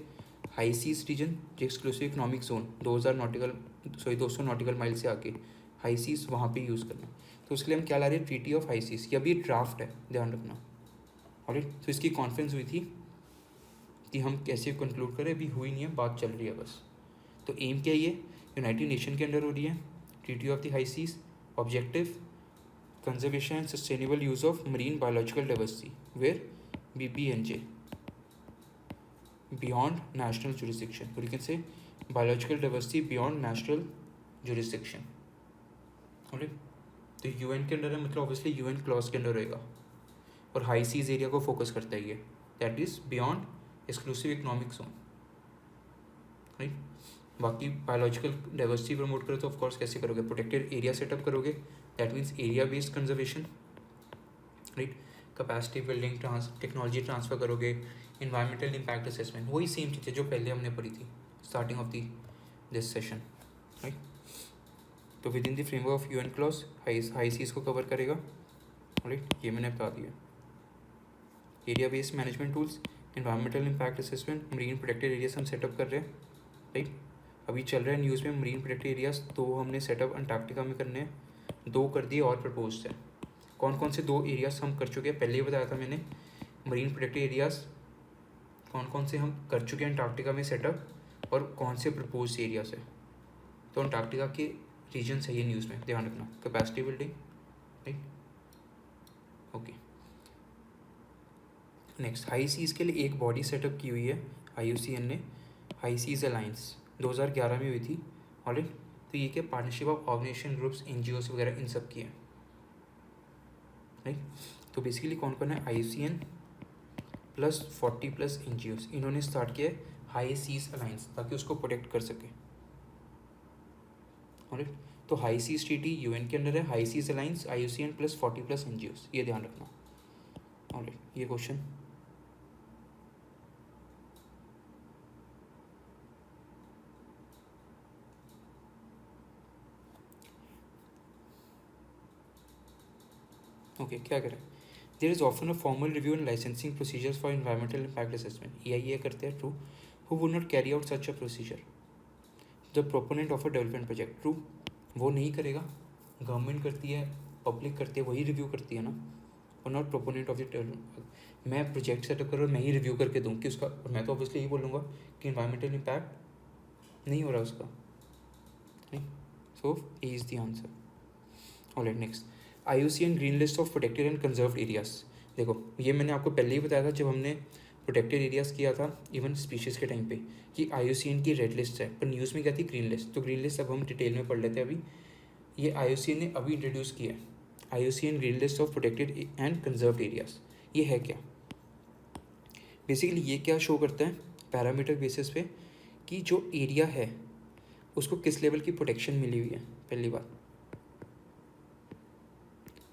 हाई सीज रीजन जो exclusive economic zone 200 nautical mile से आके हाई सीज वहाँ पे यूज़ करना। तो उसके लिए हम क्या ला रहे हैं, ट्रीटी ऑफ हाई सीज। ये अभी ड्राफ्ट है, ध्यान रखना। और तो इसकी कॉन्फ्रेंस हुई थी कि हम कैसे कंक्लूड करें, अभी हुई नहीं है, बात चल रही है बस। तो एम क्या, ये यूनाइटेड नेशन के अंडर हो रही है, treaty of the high seas. Objective conservation and sustainable use of marine biological diversity where BBNJ beyond national jurisdiction, or you can say biological diversity beyond national jurisdiction। Okay, तो UN के अंडर है, मतलब ऑब्वियसली UN क्लॉज के अंडर रहेगा, और हाई सीज एरिया को फोकस करता है ये, that is beyond exclusive economic zone, right. बाकी बायोलॉजिकल डाइवर्सिटी प्रमोट करो तो ऑफकोर्स कैसे करोगे, प्रोटेक्टेड एरिया सेटअप करोगे, that means area based conservation, right. Capacity building, technology transfer करोगे, इन्वायरमेंटल इम्पैक्ट असेसमेंट, वही सेम चीज़ें जो पहले हमने पढ़ी थी starting of this session, right. तो within the framework of UN clause high seas को कवर करेगा, राइट, ये मैंने बता दिया। Area based management tools, environmental impact assessment, marine protected areas हम सेटअप कर रहे हैं, राइट। अभी चल रहा है न्यूज़ में मरीन प्रोटेक्टेड एरियाज 2 हमने सेटअप अंटार्कटिका में करने हैं, 2 कर दिए और प्रपोज है। कौन कौन से 2 एरियाज हम कर चुके हैं, पहले ही बताया था मैंने। मरीन प्रोटेक्टेड एरियाज कौन कौन से हम कर चुके हैं अंटार्कटिका में सेटअप, और कौन से प्रपोज एरियाज है। तो अंटार्कटिका के रीजन है ये न्यूज़ में, ध्यान रखना। Capacity building, right, okay. Next, high seas के लिए एक बॉडी सेटअप की हुई है IUCN ने, हाई सीज अलायंस 2011 में हुई थी, ऑलराइट। तो ये क्या, partnership of organization groups, NGOs वगैरह इन सब की है, राइट। तो बेसिकली कौन कौन है, IUCN प्लस 40+ NGOs, इन्होंने स्टार्ट किया है हाई सीज अलायंस ताकि उसको प्रोटेक्ट कर सके, ऑलराइट। तो हाई सीज ट्रीटी UN के अंडर है, high seas alliance IUCN plus 40+ NGOs, ये ध्यान रखना, ऑलराइट। ये क्वेश्चन ओके क्या करें, there is often a formal review and licensing procedures for environmental impact assessment, ये करते हैं, true. Who would not carry out such a procedure, the proponent of a development project, true. वो नहीं करेगा, गवर्नमेंट करती है, पब्लिक करती है, वही रिव्यू करती है ना, और not proponent of the development. मैं प्रोजेक्ट सेटअप करूँ, मैं ही रिव्यू करके दूँ कि उसका, और मैं तो ऑब्वियसली यही बोलूँगा कि इन्वायरमेंटल इम्पैक्ट नहीं हो रहा उसका, नहीं। So A is the answer. Alright, next, IUCN green list of protected and conserved areas. देखो ये मैंने आपको पहले ही बताया था जब हमने प्रोटेक्टेड एरियाज़ किया था इवन स्पीशीज़ के टाइम पे, कि IUCN की रेड लिस्ट है, पर न्यूज़ में क्या थी, ग्रीन लिस्ट। तो ग्रीन लिस्ट अब हम डिटेल में पढ़ लेते हैं अभी। ये IUCN ने अभी इंट्रोड्यूस किया है, IUCN green list of protected and conserved areas. ये है क्या, बेसिकली ये क्या शो करता है पैरामीटर बेसिस पे कि जो एरिया है उसको किस लेवल की प्रोटेक्शन मिली हुई है। पहली बात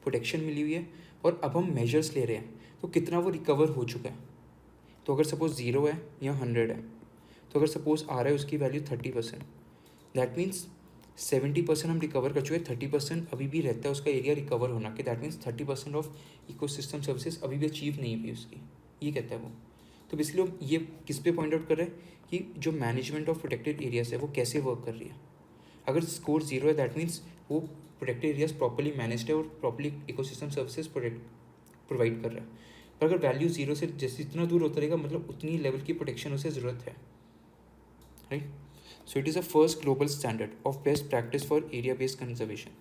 प्रोटेक्शन मिली हुई है, और अब हम मेजर्स ले रहे हैं तो कितना वो रिकवर हो चुका है। तो अगर सपोज 0 है या 100 है, तो अगर सपोज आ रहा है उसकी वैल्यू 30%, दैट मीन्स 70% हम रिकवर कर चुके हैं, 30% अभी भी रहता है उसका एरिया रिकवर होना, कि that means 30% of ecosystem services अभी भी अचीव नहीं हुई उसकी, ये कहता है वो। तो बेसिकली हम ये किस पे पॉइंट आउट कर रहे हैं कि जो मैनेजमेंट ऑफ प्रोटेक्टेड एरियाज है वो कैसे वर्क कर रही है। अगर स्कोर 0 है, दैट मीन्स वो प्रोटेक्टेड एरियाज प्रॉपर्ली मैनेज्ड है और प्रॉपर्ली इकोसिस्टम सर्विसेज प्रोवाइड कर रहा है। पर अगर वैल्यू 0 से जैसे जितना दूर होता रहेगा, मतलब उतनी लेवल की प्रोटेक्शन उसे ज़रूरत है, right. So it is a first global standard of best practice for area based conservation,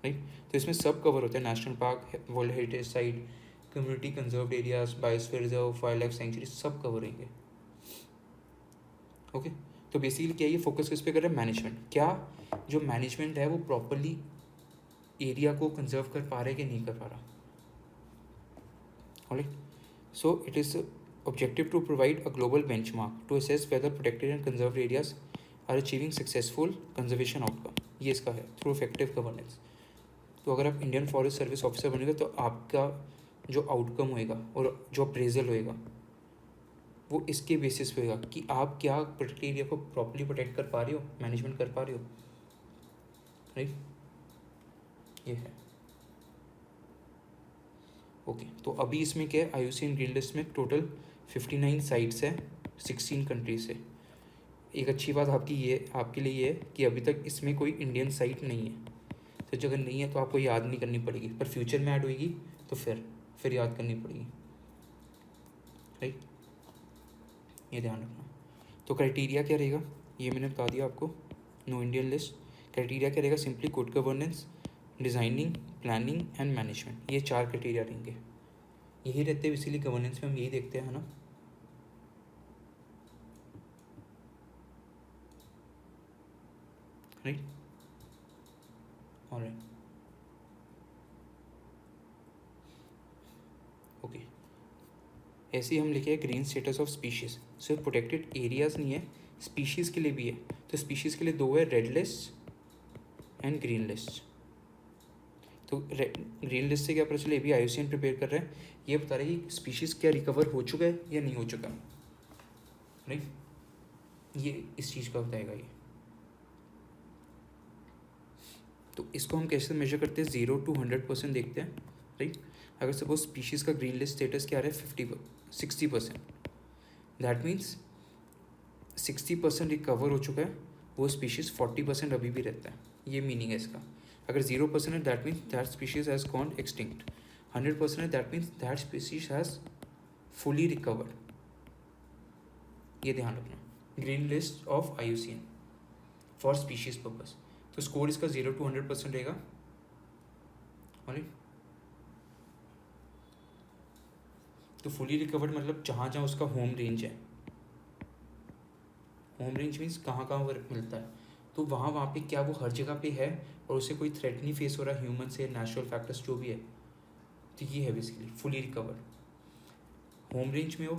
right. तो इसमें सब कवर होते हैं, national park, world heritage site, community conserved areas, biosphere reserve, wild life century, सब कवर होंगे। ओके, तो बेसिकली क्या ये फोकस किस पे कर रहा है, मैनेजमेंट। क्या जो मैनेजमेंट है वो प्रॉपरली एरिया को कंजर्व कर पा रहा है कि नहीं कर पा रहा। Alright, so it is objective to provide a global benchmark to assess whether protected and conserved areas are achieving successful conservation outcome, ये इसका है, थ्रू इफेक्टिव गवर्नेंस। तो अगर आप इंडियन फॉरेस्ट सर्विस ऑफिसर बनेगा तो आपका जो आउटकम होएगा और जो अप्रेजल होएगा वो इसके बेसिस पे होगा कि आप क्या प्रोटेक्टेड एरिया को प्रॉपर्ली प्रोटेक्ट कर पा रहे हो, मैनेजमेंट कर पा रहे हो, राइट। ये है ओके। तो अभी इसमें क्या है, IUCN ग्रीन लिस्ट में टोटल 59 साइट्स है 16 कंट्रीज से। एक अच्छी बात आपके लिए ये है कि अभी तक इसमें कोई इंडियन साइट नहीं है, तो जो अगर नहीं है तो आपको याद नहीं करनी पड़ेगी, पर फ्यूचर में ऐड होगी तो फिर याद करनी पड़ेगी, राइट। ये ध्यान रखना। तो क्राइटेरिया क्या रहेगा, ये मैंने बता दिया आपको, नो इंडियन लिस्ट। क्राइटेरिया क्या रहेगा, simply good governance, designing, planning and management, ये 4 क्राइटेरिया रहेंगे। यही रहते हैं इसीलिए गवर्नेंस में हम यही देखते हैं, है ना। Right, alright, okay. ऐसे ही हम लिखे ग्रीन स्टेटस ऑफ स्पीशीज़, सिर्फ प्रोटेक्टेड एरियाज नहीं है, स्पीशीज़ के लिए भी है। तो स्पीशीज़ के लिए 2 है, red list and green list. तो ग्रीन लिस्ट से क्या पता चले, भी IUCN प्रिपेयर कर रहे हैं, ये बता रहे हैं कि स्पीशीज़ क्या रिकवर हो चुका है या नहीं हो चुका, राइट। ये इस चीज़ का बताएगा ये। तो इसको हम कैसे मेजर करते हैं, 0 to 100% देखते हैं, राइट। अगर सपोज स्पीशीज़ का ग्रीन लिस्ट स्टेटस क्या है, 60%, दैट मीन्स 60% रिकवर हो चुका है वो स्पीशीज़, 40% अभी भी रहता है, ये मीनिंग है इसका। अगर 0% है that means that species has gone extinct, 100% है that means that species has fully recovered, ये ध्यान रखना। Green list of IUCN for species purpose. तो स्कोर इसका 0 to 100% रहेगा, ऑलराइट। तो फुली रिकवर्ड मतलब जहाँ जहाँ उसका होम रेंज है, होम रेंज मीन्स कहाँ कहाँ वर्क मिलता है, तो वहाँ वहाँ पे क्या वो हर जगह पे है और उसे कोई थ्रेट नहीं फेस हो रहा ह्यूमन से, नेचुरल फैक्टर्स जो भी है, तो ये है basically fully recovered. Home range में वो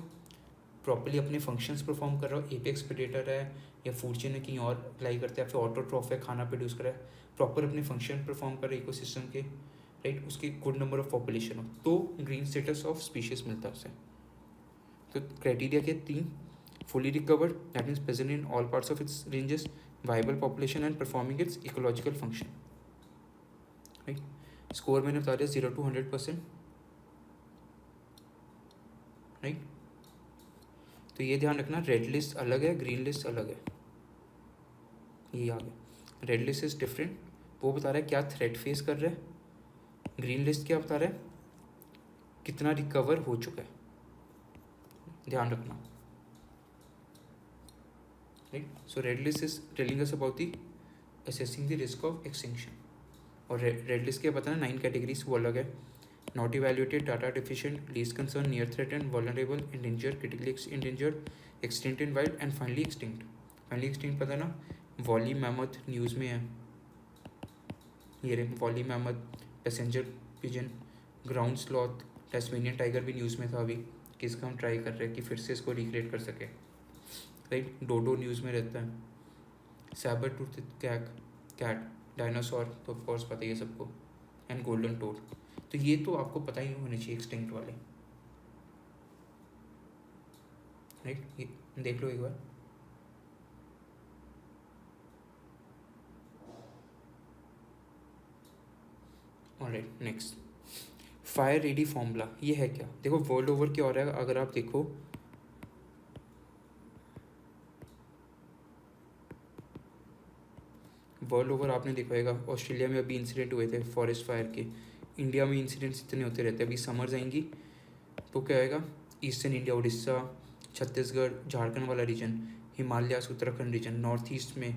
प्रॉपर्ली अपने फंक्शंस परफॉर्म कर रहा हो, एपेक्स प्रेडेटर है या फूड चेन है कहीं और अप्लाई करता है, फिर ऑटोट्रॉफ है, खाना प्रोड्यूस कर रहा है, प्रॉपर अपने फंक्शन परफॉर्म कर रहा है इकोसिस्टम के, राइट। उसकी गुड नंबर ऑफ पॉपुलेशन हो तो ग्रीन स्टेटस ऑफ स्पीशीज मिलता है उसे। तो क्राइटेरिया के 3, fully recovered, that means present in all parts of its ranges, viable population and performing its ecological function, right. Score मैंने बता दिया 0 to 100%, राइट। तो ये ध्यान रखना, रेड लिस्ट अलग है, ग्रीन लिस्ट अलग है। ये आ गया, रेड लिस्ट इज डिफरेंट, वो बता रहा है क्या थ्रेट फेस कर रहा है। ग्रीन लिस्ट क्या बता रहा है, कितना रिकवर हो चुका है, ध्यान रखना, right. So red list is telling us about the assessing the risk of extinction. और रेड लिस्ट क्या पता है, 9 कैटेगरीज वो अलग है। Not evaluated, data deficient, least concern, near threatened, vulnerable, endangered, critically endangered, extinct in wild and finally extinct. Finally extinct पता है ना, वॉली मैमथ न्यूज़ में है, ये रे woolly mammoth, passenger pigeon, ground sloth, Tasmanian tiger भी न्यूज़ में था अभी, कि इसका हम ट्राई कर रहे हैं कि फिर से इसको रिक्रिएट कर सके, राइट। डोडो न्यूज़ में रहता है, सैबर टूथ कैट, डायनासोर तो ऑफकोर्स पता ही है सबको, एंड गोल्डन टोड। तो ये तो आपको पता ही होने चाहिए एक्सटिंक्ट वाले, राइट। ये देख लो एक बार। Alright, next fire ready formula, ये है क्या? देखो वर्ल्ड ओवर क्या हो रहा है, अगर आप देखो वर्ल्ड ओवर आपने देखा होगा, ऑस्ट्रेलिया में अभी इंसिडेंट हुए थे फॉरेस्ट फायर के, इंडिया में इंसिडेंट्स इतने होते रहते हैं। अभी समर्स आएंगी तो क्या आएगा, ईस्टर्न इंडिया, उड़ीसा, छत्तीसगढ़, झारखंड वाला region, Himalayas, Uttarakhand region, north east में,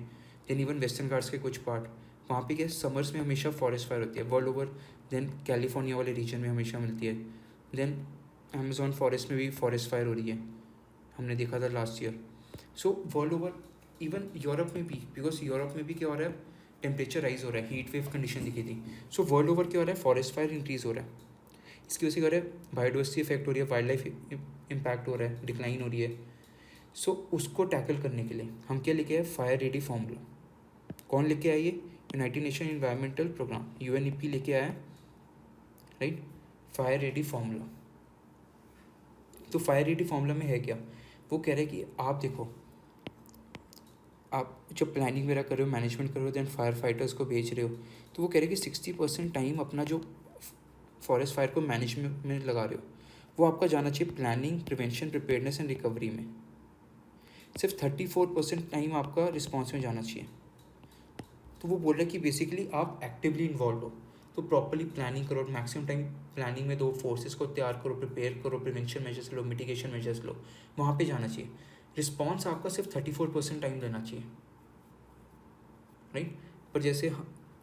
देन इवन वेस्टर्न घाट्स के कुछ पार्ट, वहाँ पे क्या समर्स में हमेशा फॉरेस्ट फायर होती है वर्ल्ड ओवर। देन कैलिफोर्निया वाले रीजन में हमेशा मिलती है। देन अमेजोन फॉरेस्ट में भी फॉरेस्ट फायर हो रही है, हमने देखा था last year. So world over, even Europe में भी, बिकॉज यूरोप में भी क्या हो रहा है, टेम्परेचर राइज हो रहा है, हीट वेव कंडीशन दिखी थी। सो वर्ल्ड ओवर क्या हो रहा है, फॉरेस्ट फायर इंक्रीज हो रहा है। इसकी वजह से क्या हो रहा है, बायोडाइवर्सिटी इफेक्ट हो रही है, वाइल्ड लाइफ इम्पैक्ट हो रहा है, डिक्लाइन हो रही है। सो उसको टैकल करने के लिए हम क्या लेके आए, फायर रेडी फॉर्मूला। कौन लेके आए ये, united nation environmental programme UNEP लेके आया है, राइट, फायर रेडी फॉर्मूला। तो फायर रेडी फॉर्मूला में है क्या, वो कह रहे हैं कि आप देखो, आप जब प्लानिंग वगैरह कर रहे हो, मैनेजमेंट कर रहे हो, देन फायर फाइटर्स को भेज रहे हो, तो वो कह रहे हैं कि 60% टाइम अपना जो फॉरेस्ट फायर को मैनेजमेंट में लगा रहे हो, वो आपका जाना चाहिए planning, prevention, preparedness and recovery में। सिर्फ 34% टाइम आपका रिस्पॉन्स में जाना चाहिए। तो वो बोल रहे हैं कि बेसिकली आप एक्टिवली इन्वॉल्व हो, तो प्रॉपरली प्लानिंग करो, मैक्सिमम टाइम प्लानिंग में दो, फोर्सेस को तैयार करो, प्रिपेयर करो, प्रिवेंशन मेजर्स लो, मिटिगेशन मेजर्स लो, वहाँ पे जाना चाहिए। रिस्पॉन्स आपका सिर्फ 34% टाइम देना चाहिए, राइट। पर जैसे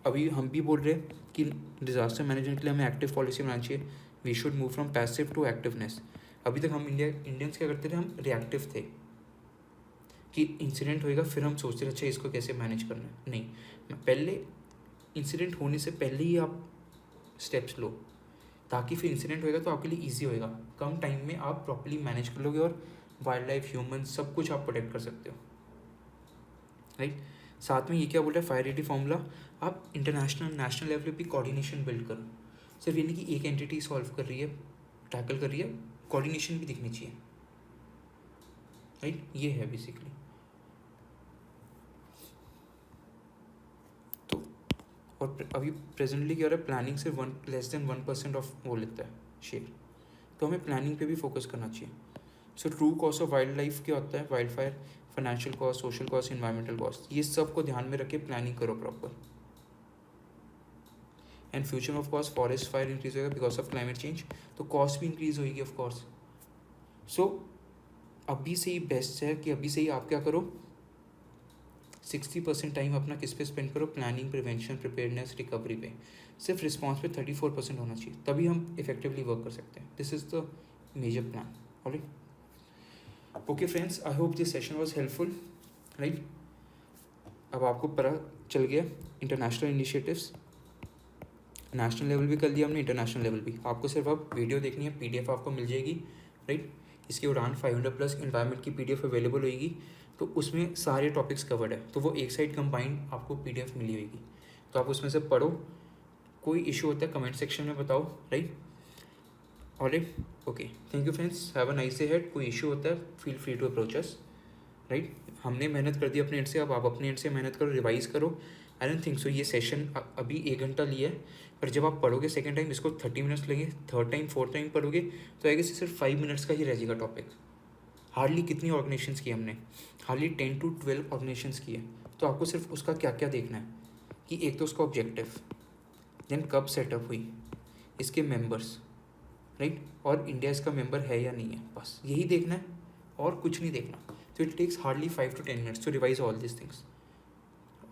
अभी हम भी बोल रहे हैं कि डिज़ास्टर मैनेजमेंट के लिए हमें एक्टिव पॉलिसी बनानी चाहिए, we should move from passive to activeness. अभी तक हम इंडियंस क्या करते थे, हम रिएक्टिव थे, कि इंसिडेंट होएगा फिर हम सोचते रहे अच्छा इसको कैसे मैनेज करना है। नहीं, पहले इंसिडेंट होने से पहले ही आप स्टेप्स लो, ताकि फिर इंसिडेंट होएगा तो आपके लिए ईजी होएगा, कम टाइम में आप प्रॉपर्ली मैनेज कर लोगे और वाइल्ड लाइफ, ह्यूमन, सब कुछ आप प्रोटेक्ट कर सकते हो, राइट। साथ में ये क्या बोल रहा है, फायर रेडी फॉर्मूला, आप इंटरनेशनल, नेशनल लेवल पे भी कोऑर्डिनेशन बिल्ड करो। सिर्फ ये नहीं कि एक एंटिटी सॉल्व कर रही है, टैकल कर रही है, कोऑर्डिनेशन भी दिखनी चाहिए, राइट। ये है बेसिकली। तो और अभी प्रेजेंटली क्या हो रहा है, प्लानिंग से लेस देन 1% ऑफ वो लेता है शेयर, तो हमें प्लानिंग पे भी फोकस करना चाहिए। So true cost of wild life क्या होता है, wild fire, financial cost, social cost, environmental cost, ये सब को ध्यान में रख के प्लानिंग करो proper. And future of cost, forest fire increase होगा बिकॉज ऑफ क्लाइमेट चेंज, तो कॉस्ट भी इंक्रीज होगी ऑफ कोर्स। सो अभी से ही बेस्ट है कि अभी से ही आप क्या करो, 60% टाइम अपना किस पे स्पेंड करो, प्लानिंग, प्रिवेंशन, प्रिपेयरनेस, रिकवरी पे। सिर्फ रिस्पॉन्स पे 34% होना चाहिए, तभी हम इफेक्टिवली वर्क कर सकते हैं। This is the major plan, alright. Okay friends, I hope this session was helpful, right. अब आपको पता चल गया इंटरनेशनल इनिशिएटिव्स, नेशनल लेवल भी कर दिया हमने, इंटरनेशनल लेवल भी। आपको सिर्फ अब वीडियो देखनी है, PDF आपको मिल जाएगी, राइट। इसकी उड़ान 500+ इन्वायरमेंट की PDF अवेलेबल होगी, तो उसमें सारे टॉपिक्स कवर्ड है, तो वो एक साइड कंबाइंड आपको PDF मिली होगी, तो आप उसमें से पढ़ो। कोई इशू होता है कमेंट सेक्शन में बताओ, right. Alright, okay, thank you friends, have a nice day ahead. कोई इशू होता है feel free to approach us, right. हमने मेहनत कर दी अपने एंड से, अब आप अपने एंड से मेहनत करो, रिवाइज करो, आई डोंट थिंक सो ये सेशन अभी 1 घंटा लिया है, पर जब आप पढ़ोगे सेकेंड टाइम इसको 30 मिनट्स लगे, थर्ड टाइम फोर्थ टाइम पढ़ोगे तो आगे से सिर्फ 5 मिनट्स का ही रह जाएगा टॉपिक। हार्डली कितनी ऑर्गेनाइजेशंस की हमने, हार्डली 10 to 12 ऑर्गेनाइजेशंस की है। तो आपको सिर्फ उसका क्या क्या देखना है कि एक तो उसका ऑब्जेक्टिव, देन कब सेटअप हुई, इसके मेंबर्स, राइट, और इंडिया इसका मेंबर है या नहीं है, बस यही देखना है और कुछ नहीं देखना। तो it takes hardly 5 to 10 minutes to revise all this things.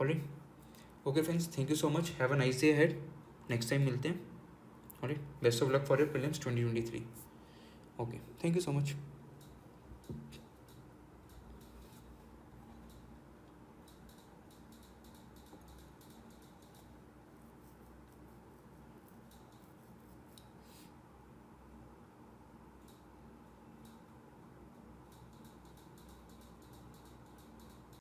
Alright, okay friends, thank you so much, have a nice day ahead, next time मिलते हैं। Alright, best of luck for your prelims 2023। Okay, thank you so much.